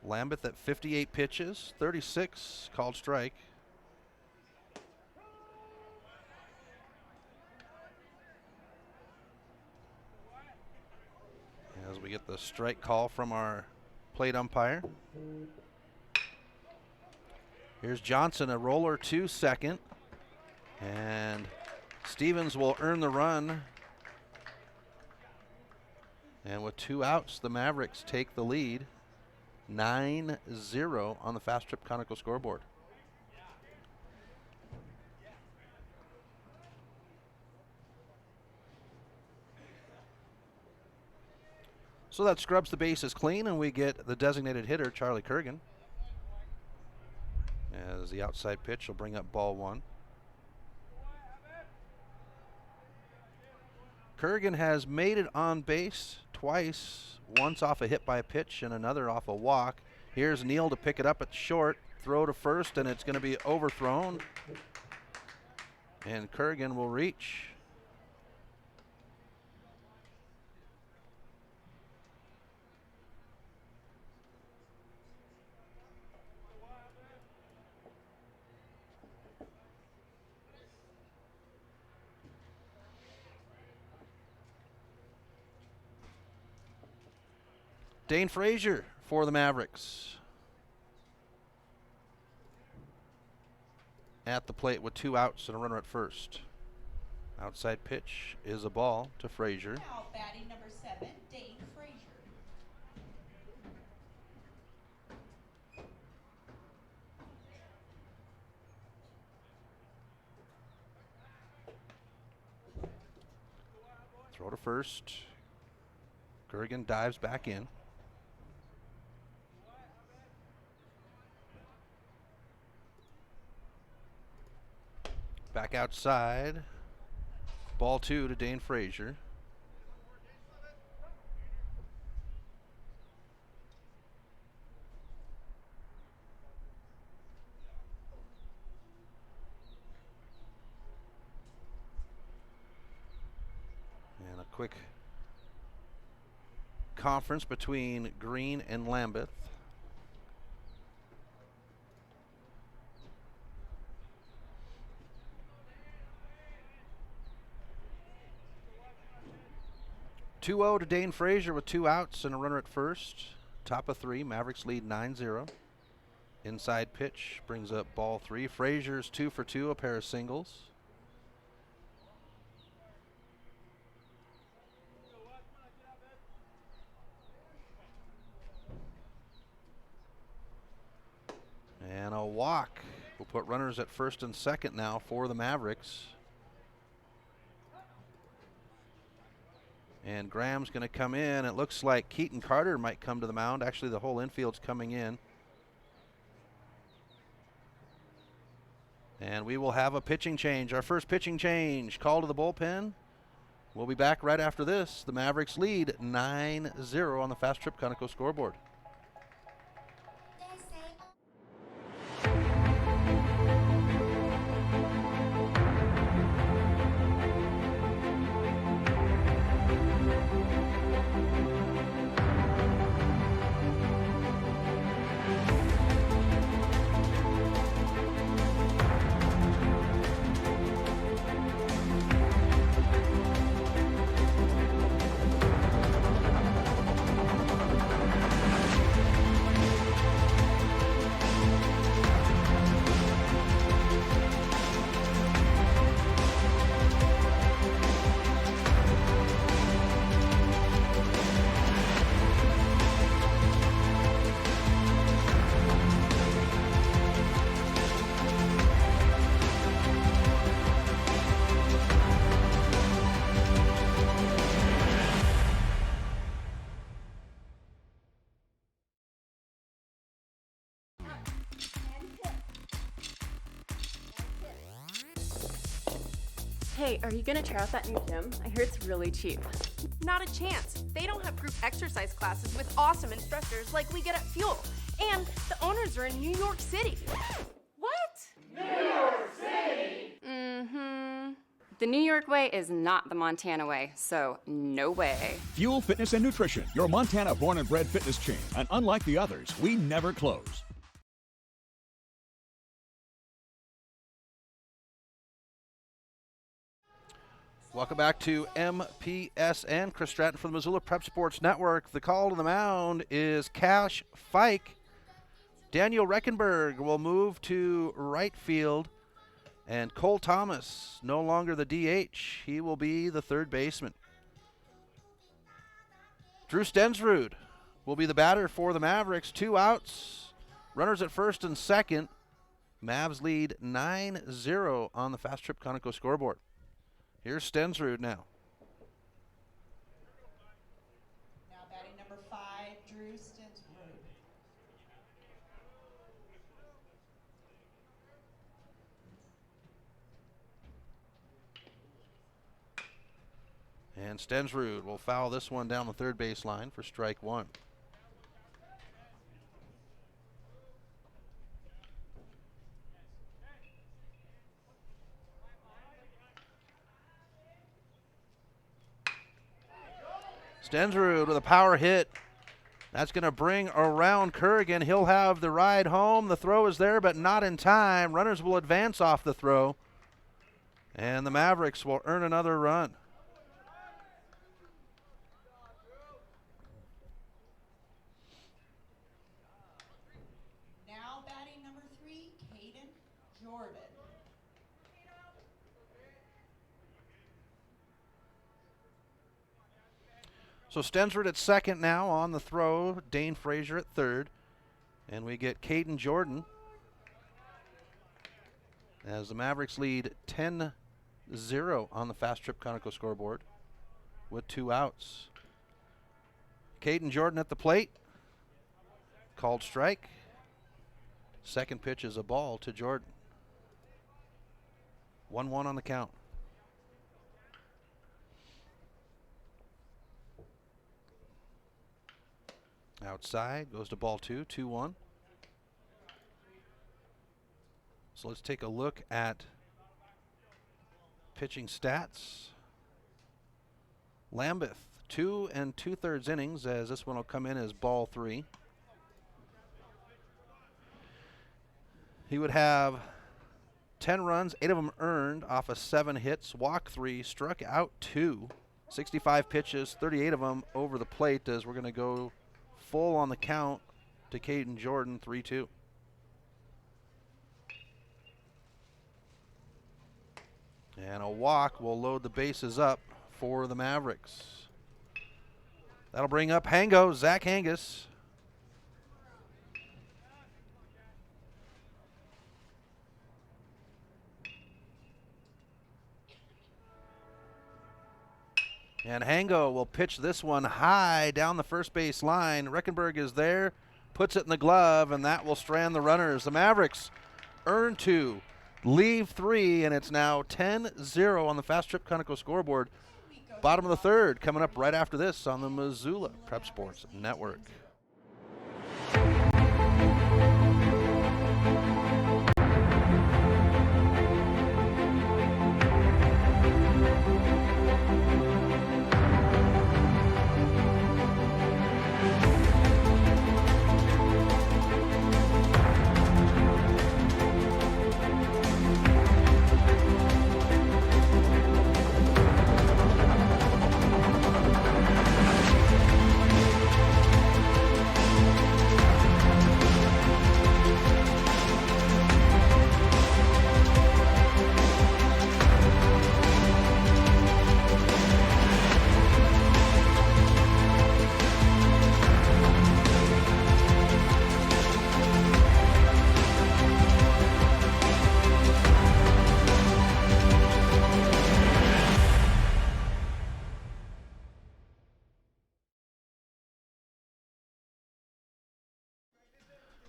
Speaker 5: Lambeth at 58 pitches, 36 called strike. As we get the strike call from our plate umpire. Here's Johnson, a roller to second. And Stevens will earn the run. And with 2 outs, the Mavericks take the lead. 9-0 on the Fast Trip Conoco scoreboard. So that scrubs the bases clean, and we get the designated hitter, Charlie Kurgan. As the outside pitch will bring up ball 1. Kurgan has made it on base twice, once off a hit by a pitch and another off a walk. Here's Neal to pick it up at short, throw to first, and it's going to be overthrown. And Kurgan will reach. Dane Frazier for the Mavericks. At the plate with 2 outs and a runner at first. Outside pitch is a ball to Frazier.
Speaker 2: Now batting number 7, Dane Frazier.
Speaker 5: Throw to first. Kurgan dives back in. Back outside. Ball 2 to Dane Frazier. And a quick conference between Green and Lambeth. To Dane Frazier with 2 outs and a runner at first. Top of 3, Mavericks lead 9-0. Inside pitch brings up ball 3. Frazier's 2 for 2, a pair of singles. And a walk We'll put runners at first and second now for the Mavericks. And Graham's going to come in. It looks like Keaton Carter might come to the mound. Actually, the whole infield's coming in. And we will have a pitching change. Our first pitching change. Call to the bullpen. We'll be back right after this. The Mavericks lead 9-0 on the Fast Trip Conoco scoreboard.
Speaker 14: Hey, are you gonna try out that new gym? I hear it's really cheap.
Speaker 15: Not a chance. They don't have group exercise classes with awesome instructors like we get at Fuel. And the owners are in New York City. What?
Speaker 11: New York City! Mm-hmm. The New York way is not the Montana way, so no way.
Speaker 7: Fuel Fitness and Nutrition, your Montana born and bred fitness chain. And unlike the others, we never close.
Speaker 5: Welcome back to MPSN. Chris Stratton from the Missoula Prep Sports Network. The call to the mound is Cash Fike. Daniel Reckenberg will move to right field. And Cole Thomas, no longer the DH. He will be the third baseman. Drew Stensrud will be the batter for the Mavericks. 2 outs. Runners at first and second. Mavs lead 9-0 on the Fast Trip Conoco scoreboard. Here's Stensrud now.
Speaker 2: Now batting number 5, Drew Stensrud.
Speaker 5: And Stensrud will foul this one down the third base line for strike one. Stensrud with a power hit. That's going to bring around Kurgan. He'll have the ride home. The throw is there, but not in time. Runners will advance off the throw. And the Mavericks will earn another run.
Speaker 2: Now batting number 3, Caden Jordan.
Speaker 5: So Stensrud at second now on the throw. Dane Frazier at third. And we get Caden Jordan as the Mavericks lead 10-0 on the Fast Trip Conoco scoreboard with 2 outs. Caden Jordan at the plate. Called strike. Second pitch is a ball to Jordan. 1-1 on the count. Outside goes to ball 2, 2-1. So let's take a look at pitching stats. Lambeth, 2 2/3 innings, as this one will come in as ball 3. He would have 10 runs, 8 of them earned off of 7 hits, walked 3, struck out 2, 65 pitches, 38 of them over the plate, as we're going to go full on the count to Caden Jordan, 3-2. And a walk will load the bases up for the Mavericks. That'll bring up Zach Hangus. And Hango will pitch this one high down the first base line. Reckenberg is there, puts it in the glove, and that will strand the runners. The Mavericks earn 2, leave 3, and it's now 10-0 on the Fast Trip Conoco scoreboard. Bottom of the third coming up right after this on the Missoula Prep Sports Network.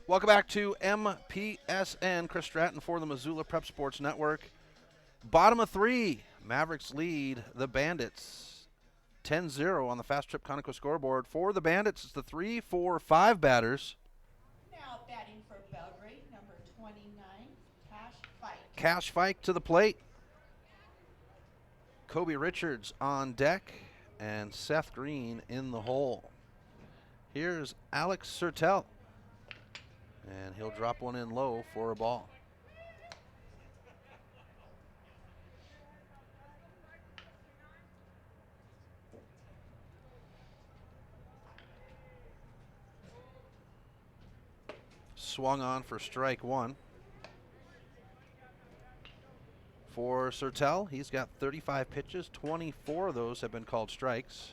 Speaker 5: Welcome back to MPSN. Chris Stratton for the Missoula Prep Sports Network. Bottom of 3, Mavericks lead the Bandits 10-0 on the Fast Trip Conoco scoreboard. For the Bandits, it's the 3, 4, 5 batters.
Speaker 2: Now batting for Belgrade, number 29, Cash Fike.
Speaker 5: Cash Fike to the plate. Kobe Richards on deck, and Seth Green in the hole. Here's Alex Sertel, and he'll drop one in low for a ball. Swung on for strike 1. For Sertel, he's got 35 pitches. 24 of those have been called strikes.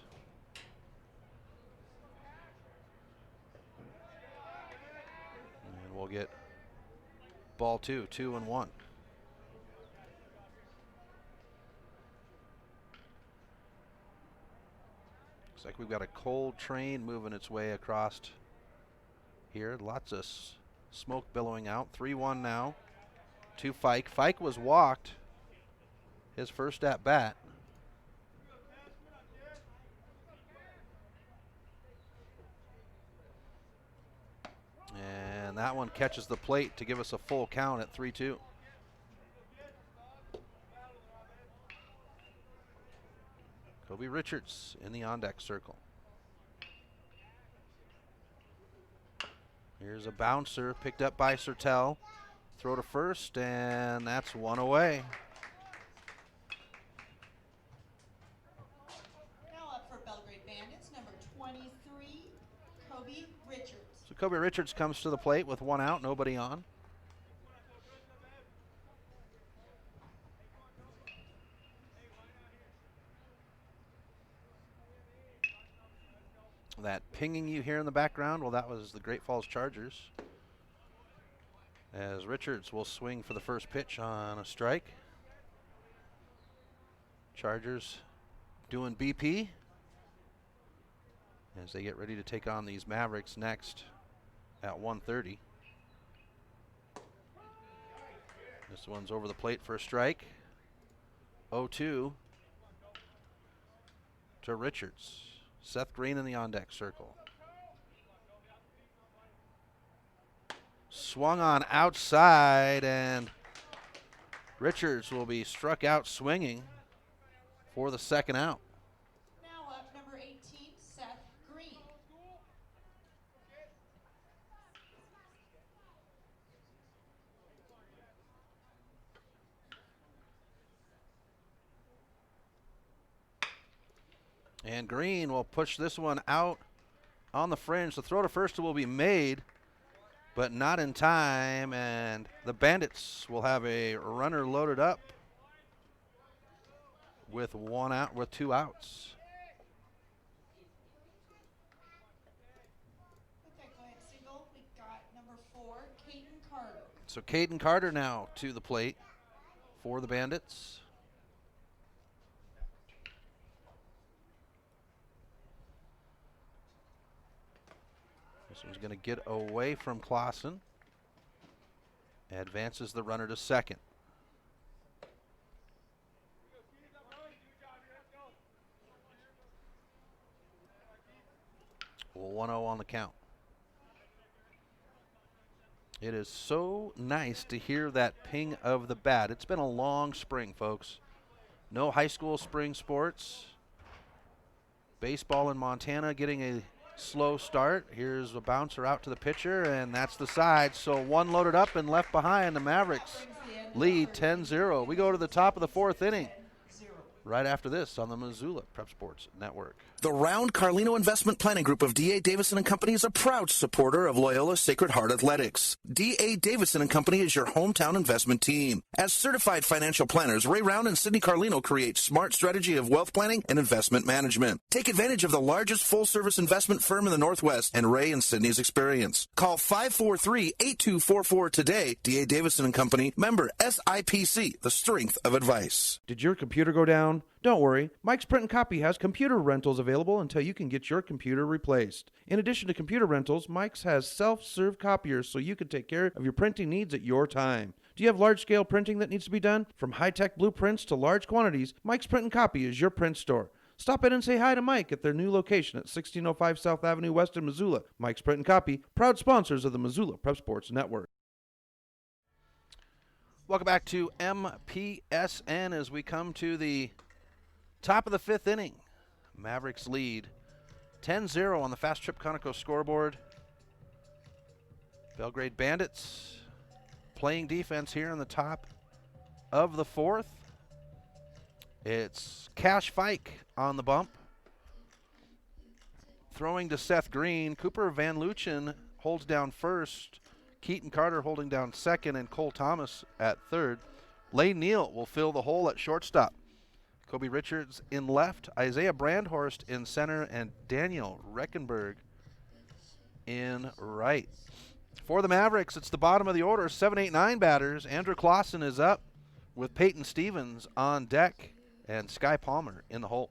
Speaker 5: And we'll get ball 2, 2-1. Looks like we've got a cold train moving its way across here. Lots of smoke billowing out. 3-1 now to Fike. Fike was walked his first at bat. And that one catches the plate to give us a full count at 3-2. Kobe Richards in the on-deck circle. Here's a bouncer picked up by Sertel. Throw to first, and that's one away.
Speaker 2: Now up for Belgrade Bandits, number 23, Kobe Richards.
Speaker 5: So Kobe Richards comes to the plate with one out, nobody on. That pinging you hear in the background, well, that was the Great Falls Chargers. As Richards will swing for the first pitch on a strike. Chargers doing BP as they get ready to take on these Mavericks next at 1:30. This one's over the plate for a strike. 0-2 to Richards. Seth Green in the on-deck circle. Swung on outside, and Richards will be struck out swinging for the second out.
Speaker 2: Now up number 18, Seth Green.
Speaker 5: And Green will push this one out on the fringe. The throw to first will be made, but not in time, and the Bandits will have a runner loaded up with one out, with 2 outs.
Speaker 2: With that glance single, we got number 4, Caden Carter.
Speaker 5: So Caden Carter now to the plate for the Bandits. This one's going to get away from Clausen. Advances the runner to second. Well, 1-0 on the count. It is so nice to hear that ping of the bat. It's been a long spring, folks. No high school spring sports. Baseball in Montana getting a slow start. Here's a bouncer out to the pitcher, and that's the side. So one loaded up and left behind. The Mavericks lead 10-0. We go to the top of the fourth inning right after this on the Missoula Prep Sports Network.
Speaker 8: The Round Carlino Investment Planning Group of D.A. Davison & Company is a proud supporter of Loyola Sacred Heart Athletics. D.A. Davison & Company is your hometown investment team. As certified financial planners, Ray Round and Sidney Carlino create smart strategy of wealth planning and investment management. Take advantage of the largest full-service investment firm in the Northwest and Ray and Sidney's experience. Call 543-8244 today. D.A. Davison & Company, member SIPC, the strength of advice.
Speaker 12: Did your computer go down? Don't worry, Mike's Print and Copy has computer rentals available until you can get your computer replaced. In addition to computer rentals, Mike's has self-serve copiers so you can take care of your printing needs at your time. Do you have large-scale printing that needs to be done? From high-tech blueprints to large quantities, Mike's Print and Copy is your print store. Stop in and say hi to Mike at their new location at 1605 South Avenue West in Missoula. Mike's Print and Copy, proud sponsors of the Missoula Prep Sports Network.
Speaker 5: Welcome back to MPSN as we come to the top of the fifth inning. Mavericks lead 10-0 on the Fast Trip Conoco scoreboard. Belgrade Bandits playing defense here in the top of the fourth. It's Cash Fike on the bump. Throwing to Seth Green. Cooper Van Luchen holds down first. Keaton Carter holding down second, and Cole Thomas at third. Lane Neal will fill the hole at shortstop. Kobe Richards in left, Isaiah Brandhorst in center, and Daniel Reckenberg in right. For the Mavericks, it's the bottom of the order, 7, 8, 9 batters. Andrew Clausen is up with Peyton Stevens on deck and Sky Palmer in the hole.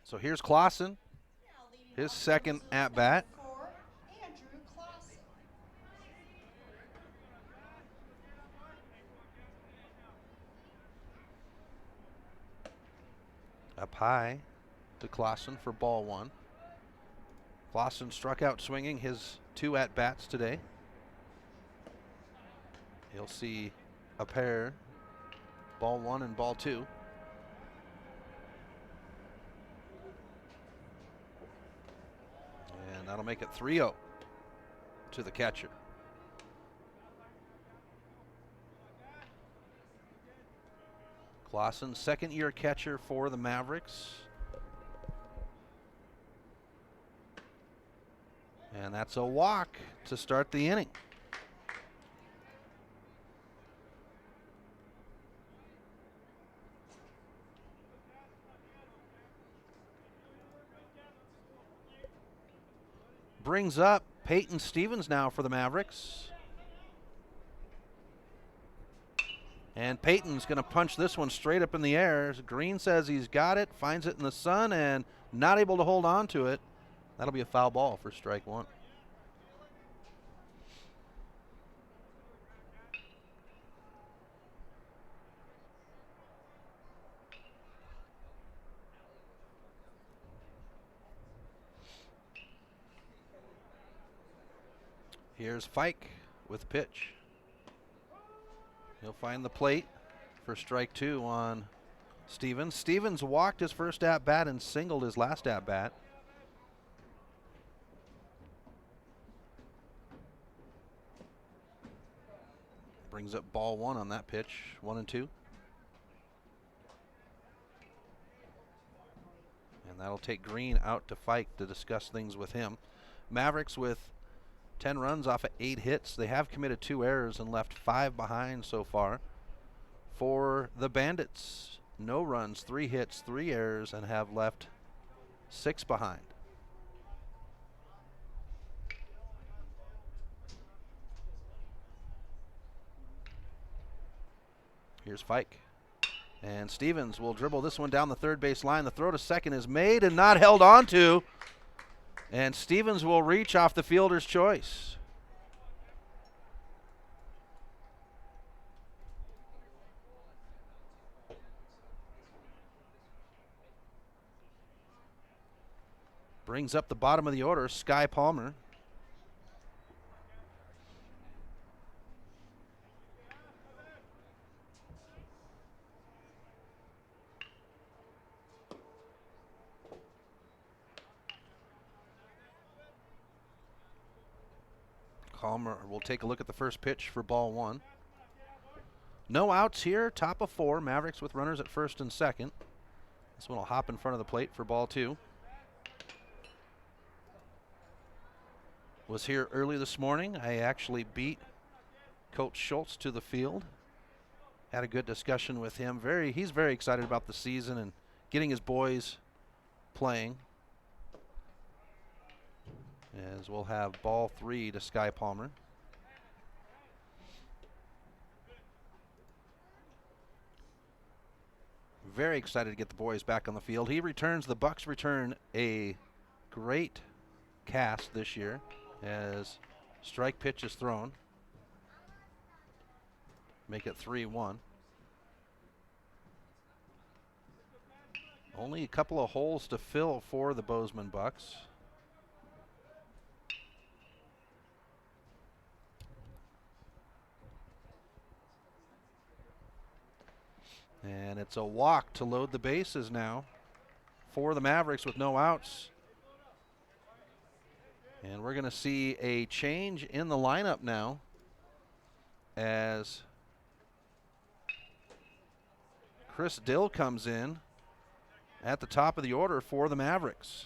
Speaker 5: So here's Clausen, his second at-bat. Up high to Clausen for ball one. Clausen struck out swinging his 2 at-bats today. He'll see a pair, ball 1 and ball 2. And that'll make it 3-0 to the catcher. Clausen, second-year catcher for the Mavericks. And that's a walk to start the inning. Brings up Peyton Stevens now for the Mavericks. And Peyton's going to punch this one straight up in the air. Green says he's got it, finds it in the sun, and not able to hold on to it. That'll be a foul ball for strike one. Here's Fike with pitch. He'll find the plate for strike 2 on Stevens. Stevens walked his first at-bat and singled his last at-bat. Brings up ball 1 on that pitch, 1 and 2. And that'll take Green out to Fike to discuss things with him. Mavericks with 10 runs off of 8 hits. They have committed 2 errors and left 5 behind so far. For the Bandits, no runs, 3 hits, 3 errors, and have left 6 behind. Here's Fike. And Stevens will dribble this one down the third base line. The throw to second is made and not held on to. And Stevens will reach off the fielder's choice. Brings up the bottom of the order, Sky Palmer. Palmer will take a look at the first pitch for ball one. No outs here, top of 4. Mavericks with runners at first and second. This one will hop in front of the plate for ball 2. Was here early this morning. I actually beat Coach Schultz to the field. Had a good discussion with him. He's very excited about the season and getting his boys playing. As we'll have ball 3 to Sky Palmer. Very excited to get the boys back on the field. The Bucks return a great cast this year as strike pitch is thrown. Make it 3-1. Only a couple of holes to fill for the Bozeman Bucks. And it's a walk to load the bases now for the Mavericks with no outs. And we're going to see a change in the lineup now as Chris Dill comes in at the top of the order for the Mavericks.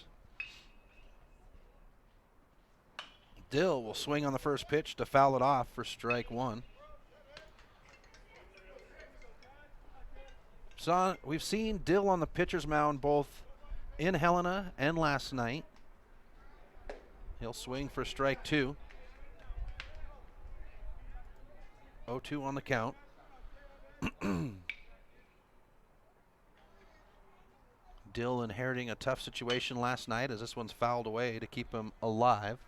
Speaker 5: Dill will swing on the first pitch to foul it off for strike 1. So we've seen Dill on the pitcher's mound both in Helena and last night. He'll swing for strike 2. 0-2 on the count. Dill inheriting a tough situation last night as this one's fouled away to keep him alive.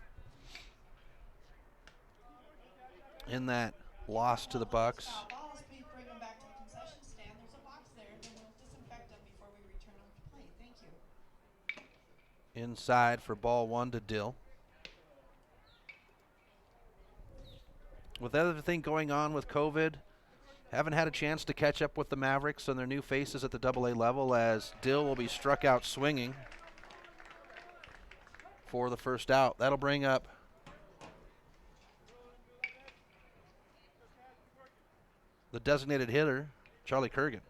Speaker 5: In that loss to the Bucks. Inside for ball 1 to Dill. With everything going on with COVID, haven't had a chance to catch up with the Mavericks and their new faces at the AA level as Dill will be struck out swinging for the first out. That'll bring up the designated hitter, Charlie Kurgan.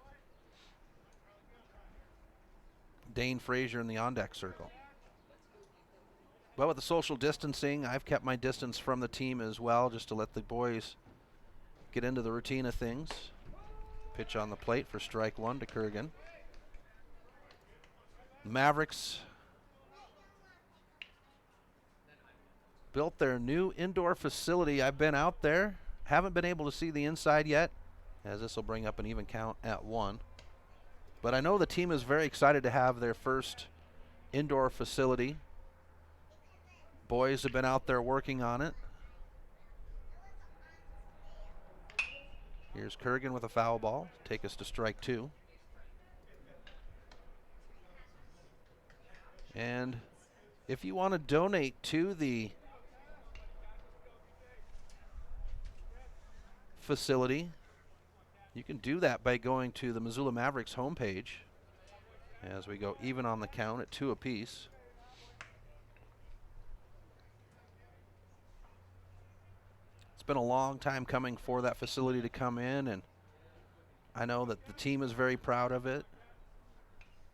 Speaker 5: Dane Frazier in the on-deck circle. But with the social distancing, I've kept my distance from the team as well, just to let the boys get into the routine of things. Pitch on the plate for strike 1 to Kurgan. Mavericks built their new indoor facility. I've been out there, haven't been able to see the inside yet, as this will bring up an even count at 1. But I know the team is very excited to have their first indoor facility. Boys have been out there working on it. Here's Kurgan with a foul ball. Take us to strike 2. And if you want to donate to the facility, you can do that by going to the Missoula Mavericks homepage as we go even on the count at 2 apiece. It's been a long time coming for that facility to come in, and I know that the team is very proud of it.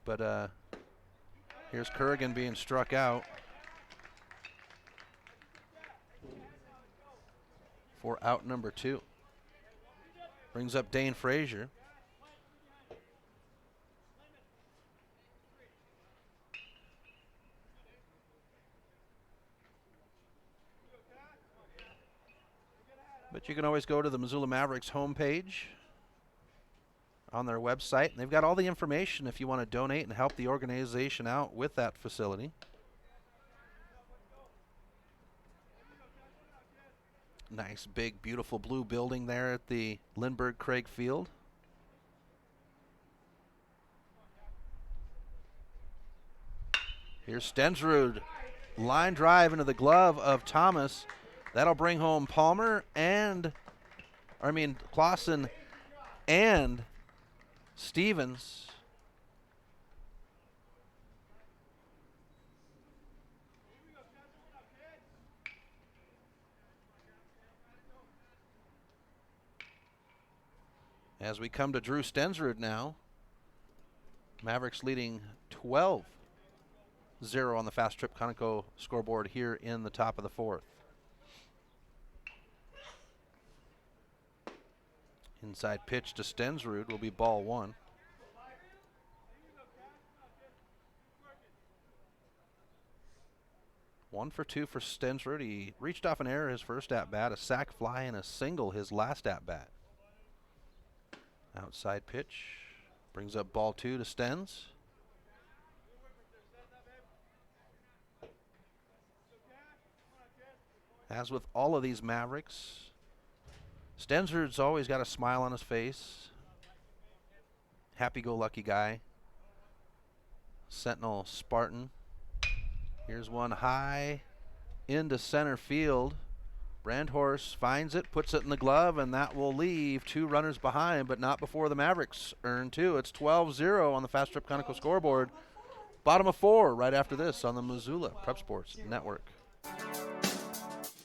Speaker 5: But here's Kurgan being struck out for out number 2. Brings up Dane Frazier. But you can always go to the Missoula Mavericks homepage on their website, and they've got all the information if you want to donate and help the organization out with that facility. Nice, big, beautiful blue building there at the Lindbergh Craig Field. Here's Stensrud. Line drive into the glove of Thomas. That'll bring home Palmer and, Clausen and Stevens. As we come to Drew Stensrud now, Mavericks leading 12-0 on the Fast Trip Conoco scoreboard here in the top of the fourth. Inside pitch to Stensrud will be ball one. One for two for Stensrud. He reached off an error his first at-bat, a sac fly and a single his last at-bat. Outside pitch. Brings up ball two to Stens. As with all of these Mavericks, Stensrud's always got a smile on his face. Happy-go-lucky guy. Sentinel Spartan. Here's one high into center field. Brandhorst finds it, puts it in the glove, and that will leave two runners behind, but not before the Mavericks earn two. It's 12-0 on the Fast Trip Conoco scoreboard. Bottom of four right after this on the Missoula Prep Sports Network.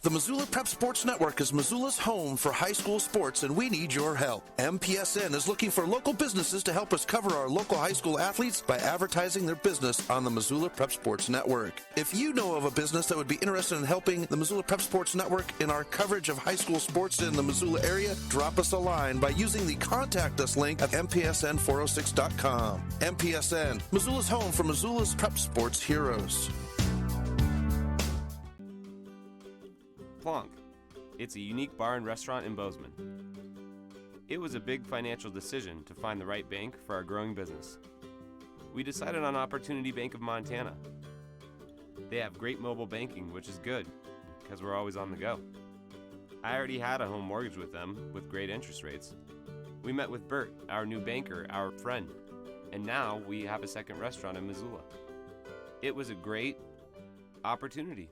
Speaker 8: The Missoula Prep Sports Network is Missoula's home for high school sports, and we need your help. MPSN is looking for local businesses to help us cover our local high school athletes by advertising their business on the Missoula Prep Sports Network. If you know of a business that would be interested in helping the Missoula Prep Sports Network in our coverage of high school sports in the Missoula area, drop us a line by using the Contact Us link at mpsn406.com. MPSN, Missoula's home for Missoula's Prep Sports heroes.
Speaker 10: Plonk. It's a unique bar and restaurant in Bozeman. It was a big financial decision to find the right bank for our growing business. We decided on Opportunity Bank of Montana. They have great mobile banking, which is good, because we're always on the go. I already had a home mortgage with them with great interest rates. We met with Bert, our new banker, our friend, and now we have a second restaurant in Missoula. It was a great opportunity.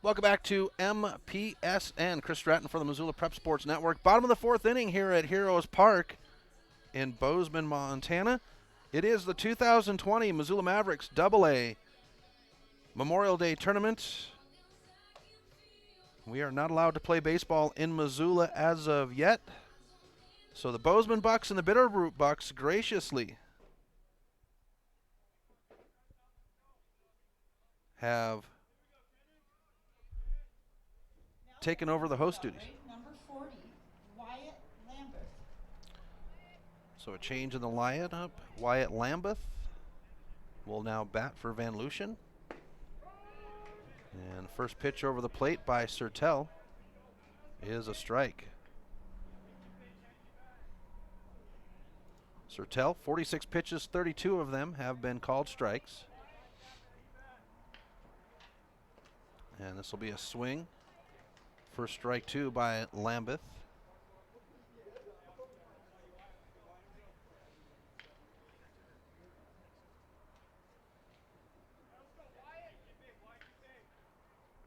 Speaker 5: Welcome back to MPSN. Chris Stratton for the Missoula Prep Sports Network. Bottom of the fourth inning here at Heroes Park in Bozeman, Montana. It is the 2020 Missoula Mavericks AA Memorial Day Tournament. We are not allowed to play baseball in Missoula as of yet. So the Bozeman Bucks and the Bitterroot Bucks graciously have taken over the host duties.
Speaker 2: Number 40, Wyatt Lambeth.
Speaker 5: So a change in the lineup. Wyatt Lambeth will now bat for Van Lushen. And first pitch over the plate by Sertel is a strike. Sertel, 46 pitches, 32 of them have been called strikes. And this will be a swing. First strike two by Lambeth.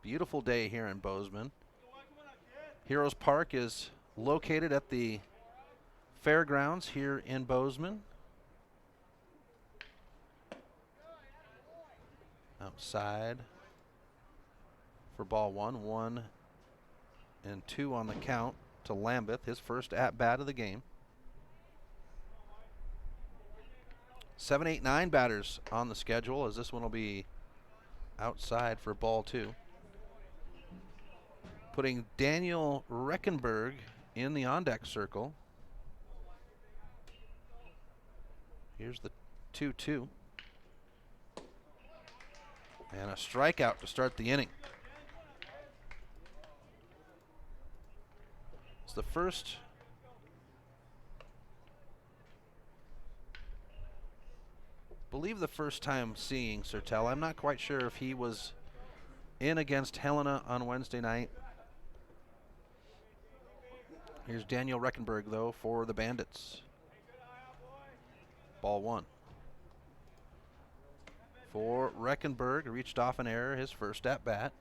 Speaker 5: Beautiful day here in Bozeman. Heroes Park is located at the fairgrounds here in Bozeman. Outside for ball one, 1-2 on the count to Lambeth, his first at-bat of the game. 7, 8, 9 batters on the schedule, as this one will be outside for ball two. Putting Daniel Reckenberg in the on-deck circle. Here's the 2-2. And a strikeout to start the inning. It's the first time seeing Sertel. I'm not quite sure if he was in against Helena on Wednesday night. Here's Daniel Reckenberg, though, for the Bandits. Ball 1. For Reckenberg, reached off an error, his first at bat.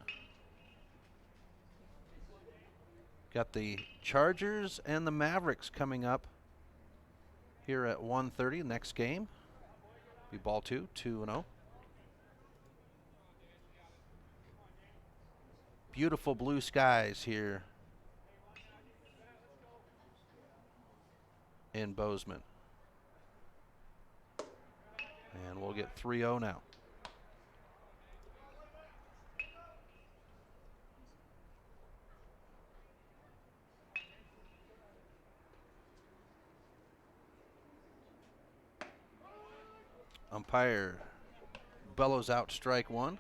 Speaker 5: Got the Chargers and the Mavericks coming up here at 1:30, next game. Be ball 2, 2-0. Beautiful blue skies here in Bozeman. And we'll get 3-0 now. Umpire bellows out strike 1.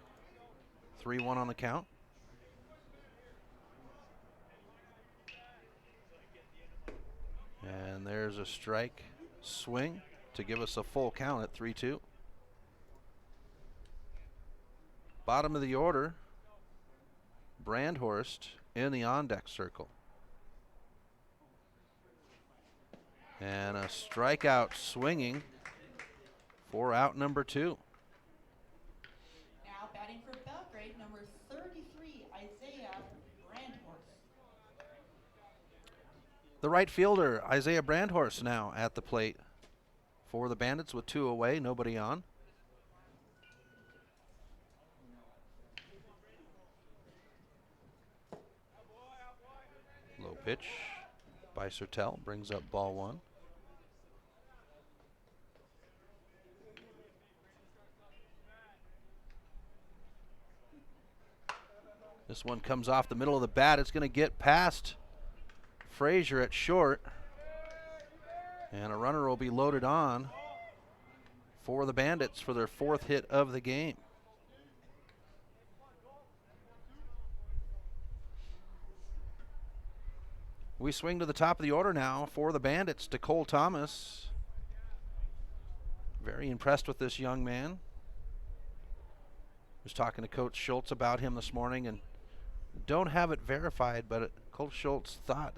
Speaker 5: 3-1 on the count. And there's a strike swing to give us a full count at 3-2. Bottom of the order, Brandhorst in the on-deck circle. And a strikeout swinging for out number 2.
Speaker 2: Now batting for Belgrade, number 33, Isaiah Brandhorst.
Speaker 5: The right fielder, Isaiah Brandhorst, now at the plate for the Bandits with 2 away, nobody on. Low pitch by Sertel, brings up ball 1. This one comes off the middle of the bat. It's going to get past Frazier at short. And a runner will be loaded on for the Bandits for their 4th hit of the game. We swing to the top of the order now for the Bandits to Cole Thomas. Very impressed with this young man. Was talking to Coach Schultz about him this morning, and don't have it verified, but Coach Schultz thought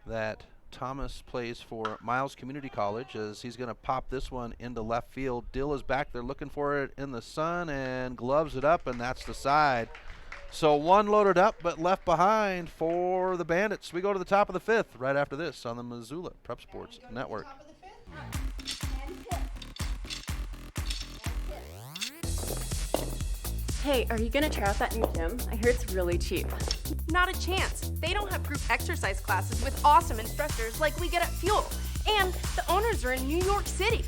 Speaker 5: that Thomas plays for Miles Community College, as he's going to pop this one into left field. Dill is back there looking for it in the sun and gloves it up, and that's the side. So 1 loaded up but left behind for the Bandits. We go to the top of the 5th right after this on the Missoula Prep Sports Network.
Speaker 14: Hey, are you gonna try out that new gym? I hear it's really cheap.
Speaker 15: Not a chance. They don't have group exercise classes with awesome instructors like we get at Fuel. And the owners are in New York City.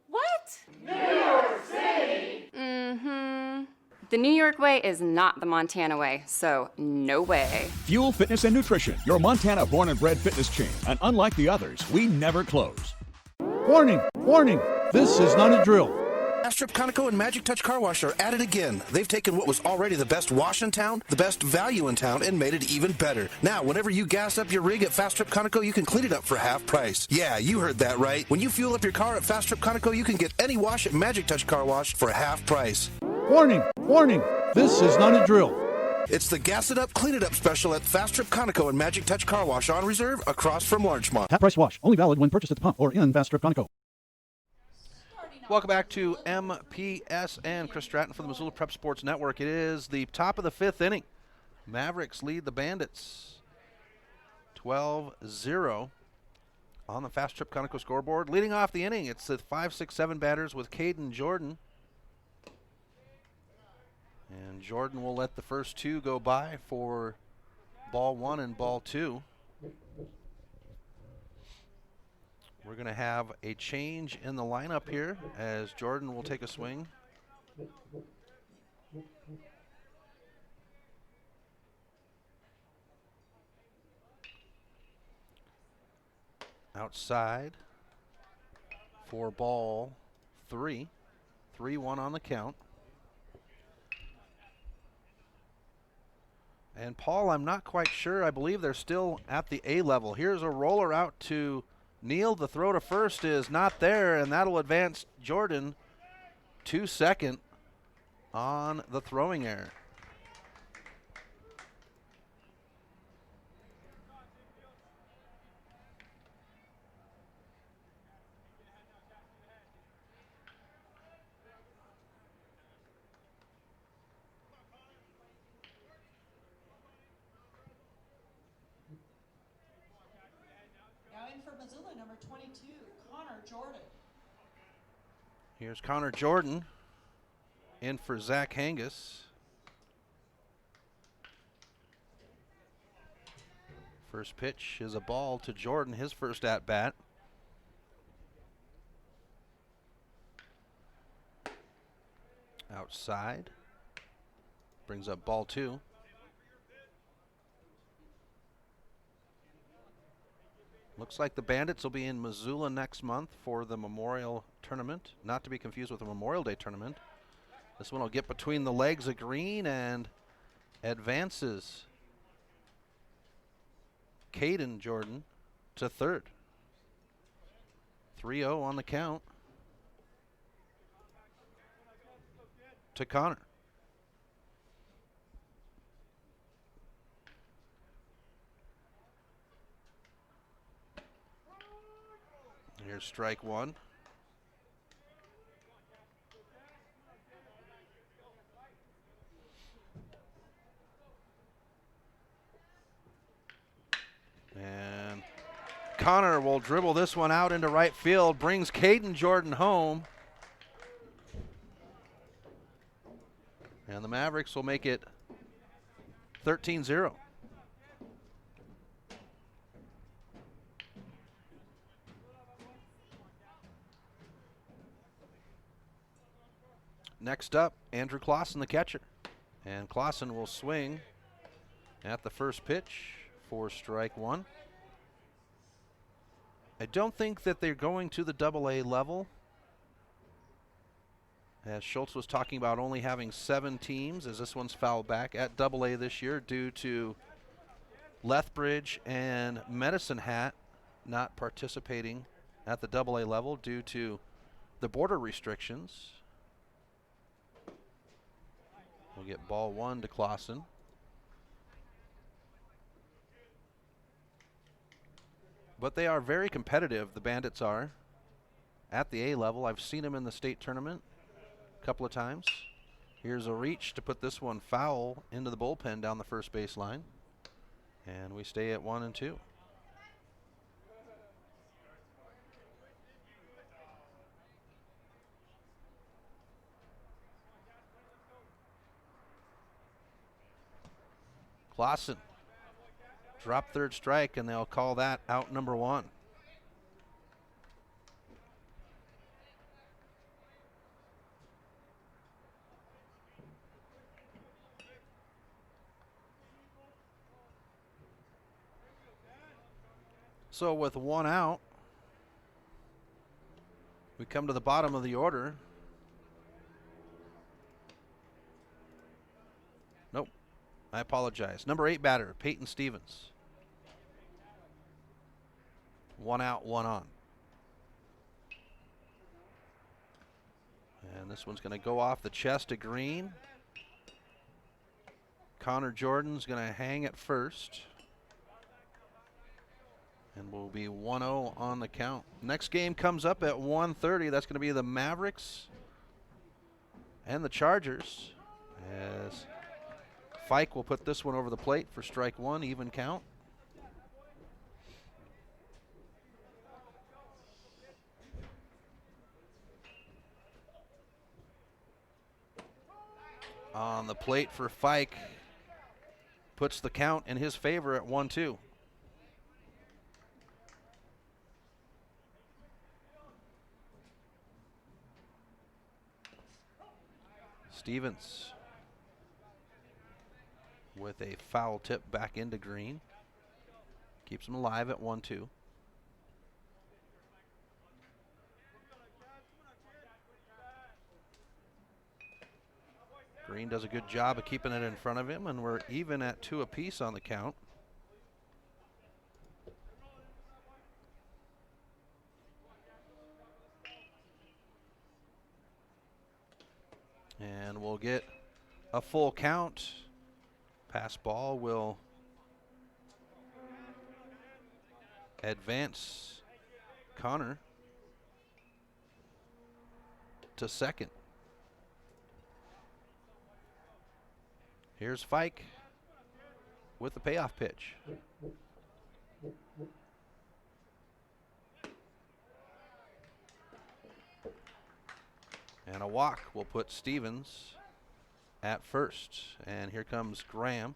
Speaker 15: What?
Speaker 11: New York City! Mm-hmm. The New York way is not the Montana way, so no way.
Speaker 7: Fuel Fitness and Nutrition, your Montana born and bred fitness chain. And unlike the others, we never close.
Speaker 8: Warning! Warning! This is not a drill. Fast Conoco and Magic Touch Car Wash are at it again. They've taken what was already the best wash in town, the best value in town, and made it even better. Now, whenever you gas up your rig at Fast Trip Conoco, you can clean it up for half price. Yeah, you heard that right. When you fuel up your car at Fast Trip Conoco, you can get any wash at Magic Touch Car Wash for half price.
Speaker 16: Warning! Warning! This is not a drill.
Speaker 8: It's the Gas It Up, Clean It Up special at Fast Trip Conoco and Magic Touch Car Wash on reserve across from Larchmont.
Speaker 16: Half price wash. Only valid when purchased at the pump or in Fast Trip Conoco.
Speaker 5: Welcome back to MPS and Chris Stratton for the Missoula Prep Sports Network. It is the top of the 5th inning. Mavericks lead the Bandits 12-0 on the Fast Trip Conoco scoreboard. Leading off the inning, it's the 5, 6, 7 batters with Caden Jordan. And Jordan will let the first 2 go by for ball 1 and ball 2. We're going to have a change in the lineup here as Jordan will take a swing. Outside for ball 3. 3-1 on the count. And Paul, I'm not quite sure. I believe they're still at the A level. Here's a roller out to Neal. The throw to first is not there, and that'll advance Jordan to second on the throwing error.
Speaker 2: for Missoula, number 22, Connor Jordan.
Speaker 5: Here's Connor Jordan in for Zach Hangus. First pitch is a ball to Jordan, his first at bat. Outside. Brings up ball 2. Looks like the Bandits will be in Missoula next month for the Memorial Tournament. Not to be confused with the Memorial Day Tournament. This one will get between the legs of green and advances Caden Jordan to third. 3-0 on the count to Connor. Here's strike 1. And Connor will dribble this one out into right field, brings Caden Jordan home. And the Mavericks will make it 13-0. Next up, Andrew Clausen, the catcher. And Clausen will swing at the first pitch for strike 1. I don't think that they're going to the AA level. As Schultz was talking about only having 7 teams, as this one's fouled back at AA this year due to Lethbridge and Medicine Hat not participating at the AA level due to the border restrictions. We'll get ball 1 to Clausen. But they are very competitive, the Bandits are, at the A level. I've seen them in the state tournament a couple of times. Here's a reach to put this one foul into the bullpen down the first base line. And we stay at 1-2. Clausen, drop third strike, and they'll call that out number 1. So with 1 out, we come to the bottom of the order. Nope, I apologize. Number 8 batter, Peyton Stevens. 1 out, 1 on. And this one's going to go off the chest of green. Connor Jordan's going to hang at first. And we'll be 1-0 on the count. Next game comes up at 1:30. That's going to be the Mavericks and the Chargers. As Fike will put this one over the plate for strike 1, even count. On the plate for Fike, puts the count in his favor at 1-2. Stevens with a foul tip back into green. Keeps him alive at 1-2. Green does a good job of keeping it in front of him, and we're even at 2 apiece on the count. And we'll get a full count. Pass ball will advance Connor to second. Here's Fike with the payoff pitch. walk will put Stevens at first. And here comes Graham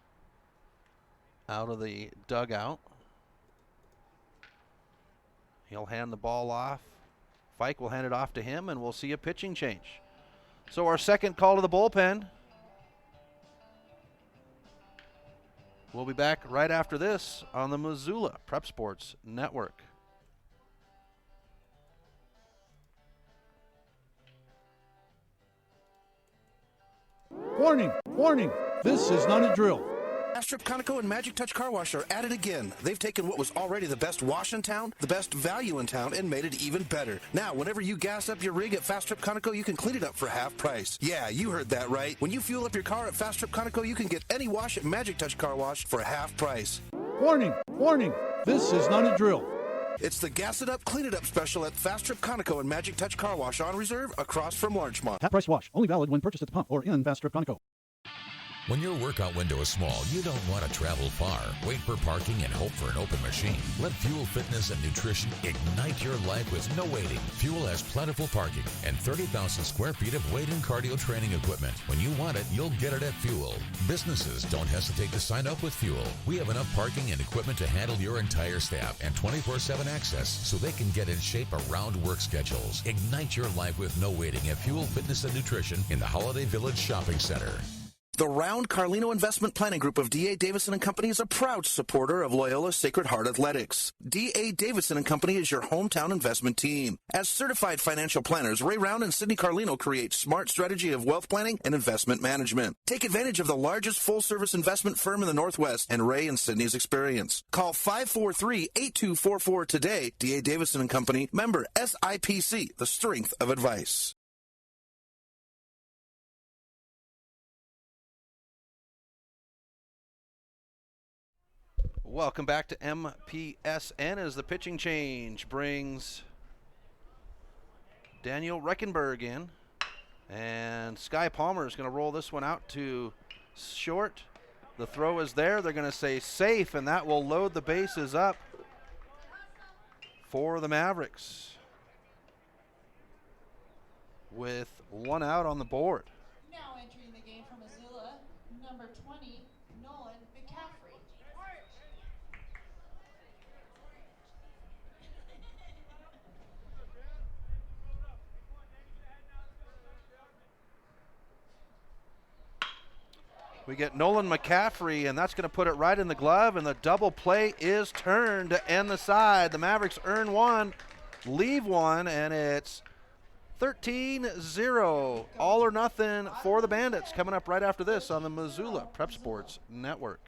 Speaker 5: out of the dugout. He'll hand the ball off. Fike will hand it off to him, and we'll see a pitching change. So our second call to the bullpen. We'll be back right after this on the Missoula Prep Sports Network.
Speaker 16: Warning, warning, this is not a drill.
Speaker 8: Fast Conoco and Magic Touch Car Wash are at it again. They've taken what was already the best wash in town, the best value in town, and made it even better. Now, whenever you gas up your rig at Fast Trip Conoco, you can clean it up for half price. Yeah, you heard that right. When you fuel up your car at Fast Trip Conoco, you can get any wash at Magic Touch Car Wash for half price.
Speaker 16: Warning, warning, this is not a drill.
Speaker 8: It's the Gas It Up, Clean It Up special at Fast Trip Conoco and Magic Touch Car Wash on reserve across from Larchmont.
Speaker 16: Half price wash, only valid when purchased at the pump or in Fast Trip Conoco.
Speaker 13: When your workout window is small, you don't want to travel far, wait for parking, and hope for an open machine. Let Fuel Fitness and Nutrition ignite your life with no waiting. Fuel has plentiful parking and 30,000 square feet of weight and cardio training equipment. When you want it, you'll get it at Fuel. Businesses don't hesitate to sign up with Fuel. We have enough parking and equipment to handle your entire staff and 24/7 access so they can get in shape around work schedules. Ignite your life with no waiting at Fuel Fitness and Nutrition in the Holiday Village Shopping Center.
Speaker 8: The Round Carlino Investment Planning Group of D.A. Davison & Company is a proud supporter of Loyola Sacred Heart Athletics. D.A. Davison & Company is your hometown investment team. As certified financial planners, Ray Round and Sidney Carlino create smart strategy of wealth planning and investment management. Take advantage of the largest full-service investment firm in the Northwest and Ray and Sidney's experience. Call 543-8244 today. D.A. Davison & Company, member SIPC, the strength of advice.
Speaker 5: Welcome back to MPSN as the pitching change brings Daniel Reckenberg in. And Sky Palmer is going to roll this one out to short. The throw is there. They're going to say safe, and that will load the bases up for the Mavericks with one out on the board.
Speaker 2: Now entering the game from Missoula, number 20, Nolan McCaffrey.
Speaker 5: We get Nolan McCaffrey, and that's going to put it right in the glove, and the double play is turned to end the side. The Mavericks earn one, leave one, and it's 13-0. All or nothing for the Bandits coming up right after this on the Missoula Prep Sports Network.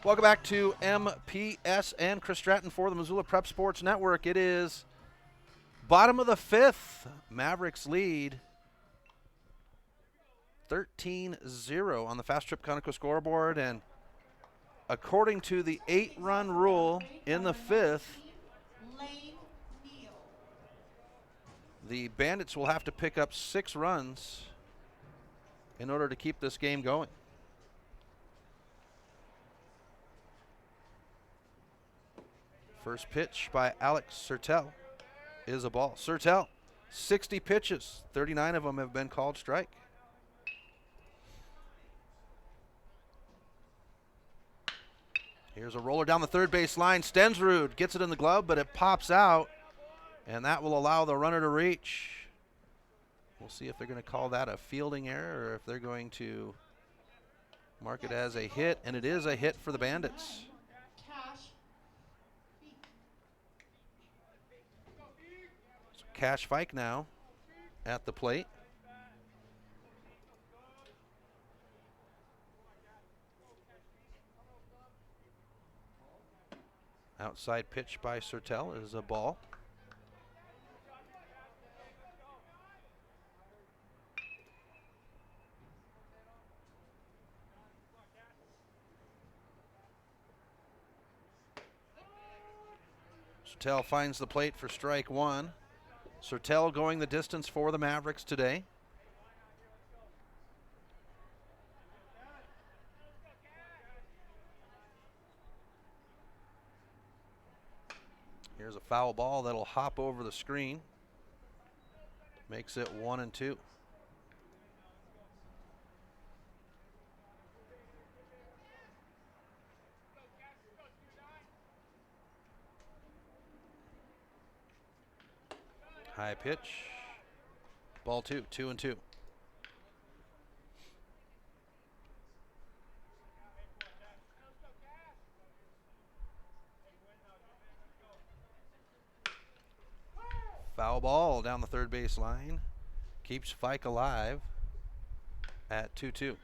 Speaker 5: Welcome back to MPSN. Chris Stratton for the Missoula Prep Sports Network. It is bottom of the fifth. Mavericks lead 13-0 on the Fast Trip Conoco scoreboard. And according to the 8-run rule in the fifth, the Bandits will have to pick up 6 runs in order to keep this game going. First pitch by Alex Sertel is a ball. Sertel, 60 pitches, 39 of them have been called strike. Here's a roller down the third base line. Stensrud gets it in the glove, but it pops out. And that will allow the runner to reach. We'll see if they're going to call that a fielding error or if they're going to mark it as a hit. And it is a hit for the Bandits. So Cash Fike now at the plate. Outside pitch by Sertel is a ball. Sertel finds the plate for strike one. Sertel going the distance for the Mavericks today. Here's a foul ball that'll hop over the screen. Makes it 1-2. High pitch. Ball 2-2. Foul ball down the third base line. Keeps Fike alive at 2-2.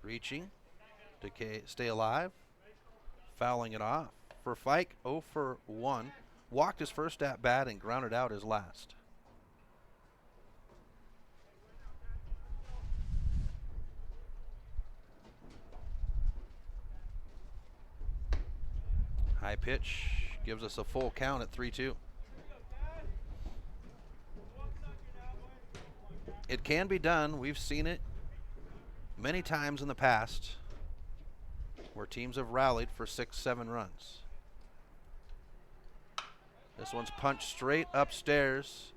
Speaker 5: Reaching to stay alive. Fouling it off. For Fike, 0 for 1. Walked his first at bat and grounded out his last. High pitch gives us a full count at 3-2. It can be done. We've seen it many times in the past where teams have rallied for 6-7 runs. This one's punched straight upstairs.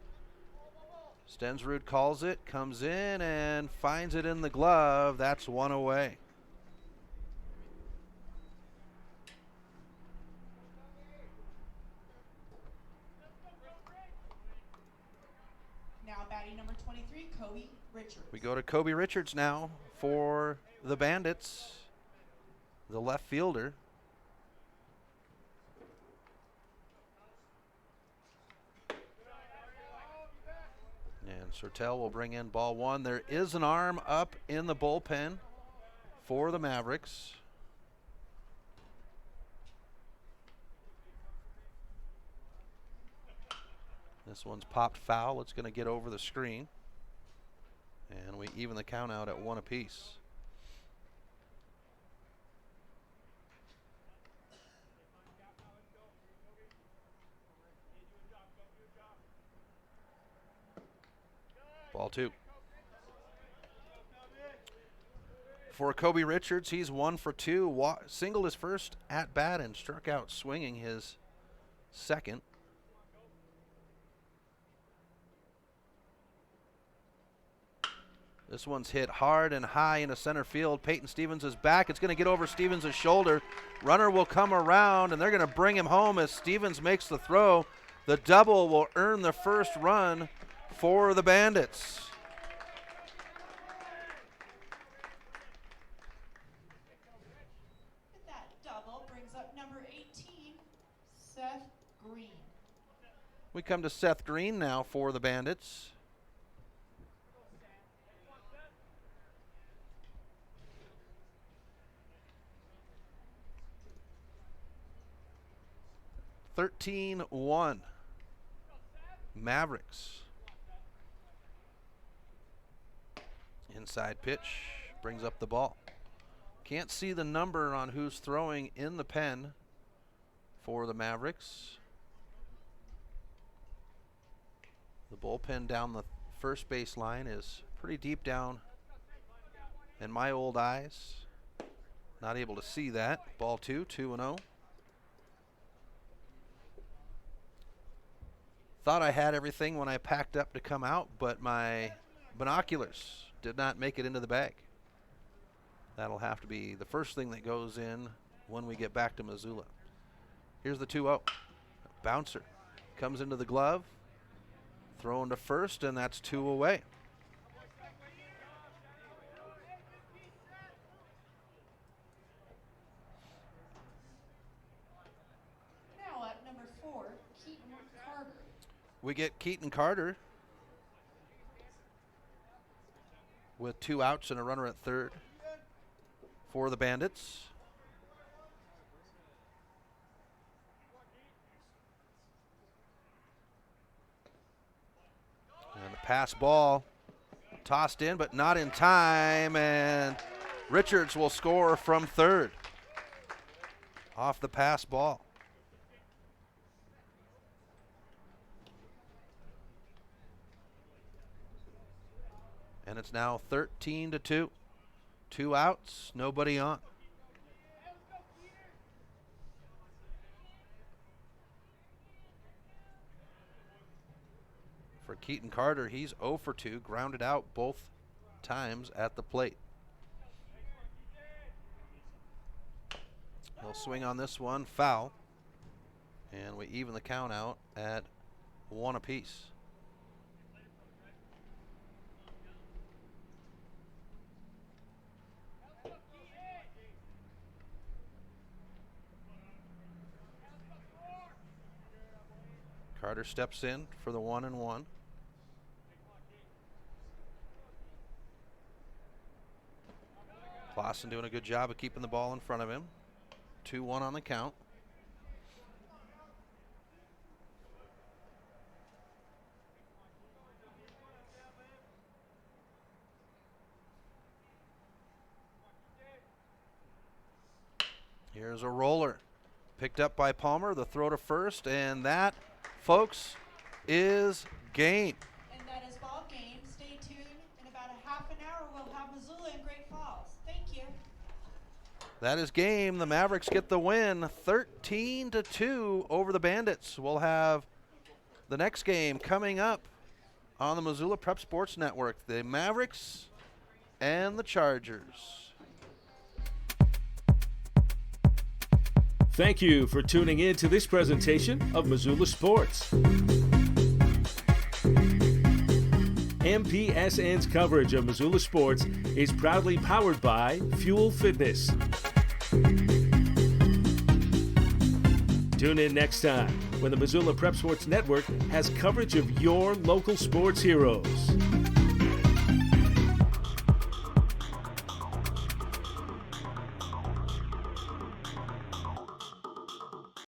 Speaker 5: Stensrud calls it, comes in and finds it in the glove. That's one away.
Speaker 2: Now batting number 23, Kobe Richards.
Speaker 5: We go to Kobe Richards now for the Bandits, the left fielder. And Sertel will bring in ball one. There is an arm up in the bullpen for the Mavericks. This one's popped foul. It's going to get over the screen. And we even the count out at 1 apiece. Ball 2. For Kobe Richards, he's 1 for 2. Singled his first at bat and struck out swinging his second. This one's hit hard and high into center field. Peyton Stevens is back. It's going to get over Stevens' shoulder. Runner will come around, and they're going to bring him home as Stevens makes the throw. The double will earn the first run for the Bandits.
Speaker 2: That double brings up number 18, Seth Green.
Speaker 5: We come to Seth Green now for the Bandits. (13-1) Mavericks. Inside pitch brings up the ball. Can't see the number on who's throwing in the pen for the Mavericks. The bullpen down the first base line is pretty deep down in my old eyes. Not able to see that. Ball 2, 2-0. Thought I had everything when I packed up to come out, but my binoculars did not make it into the bag. That'll have to be the first thing that goes in when we get back to Missoula. Here's the 2-0. Bouncer comes into the glove, thrown to first, and that's 2 away.
Speaker 2: Now up, number 4, Keaton Carter.
Speaker 5: We get Keaton Carter with 2 outs and a runner at third for the Bandits. And the pass ball tossed in, but not in time, and Richards will score from third off the pass ball. And it's now 13-2. 2 outs, nobody on. For Keaton Carter, he's 0 for 2, grounded out both times at the plate. He'll swing on this one, foul. And we even the count out at 1 apiece. Carter steps in for the 1-1. Clausen doing a good job of keeping the ball in front of him. 2-1 on the count. Here's a roller. Picked up by Palmer, the throw to first, and that, folks, is game.
Speaker 2: And that is ball game. Stay tuned. In about a half an hour, we'll have Missoula and Great Falls. Thank you.
Speaker 5: That is game. The Mavericks get the win, 13-2 over the Bandits. We'll have the next game coming up on the Missoula Prep Sports Network. The Mavericks and the Chargers.
Speaker 1: Thank you for tuning in to this presentation of Missoula Sports. MPSN's coverage of Missoula Sports is proudly powered by Fuel Fitness. Tune in next time when the Missoula Prep Sports Network has coverage of your local sports heroes.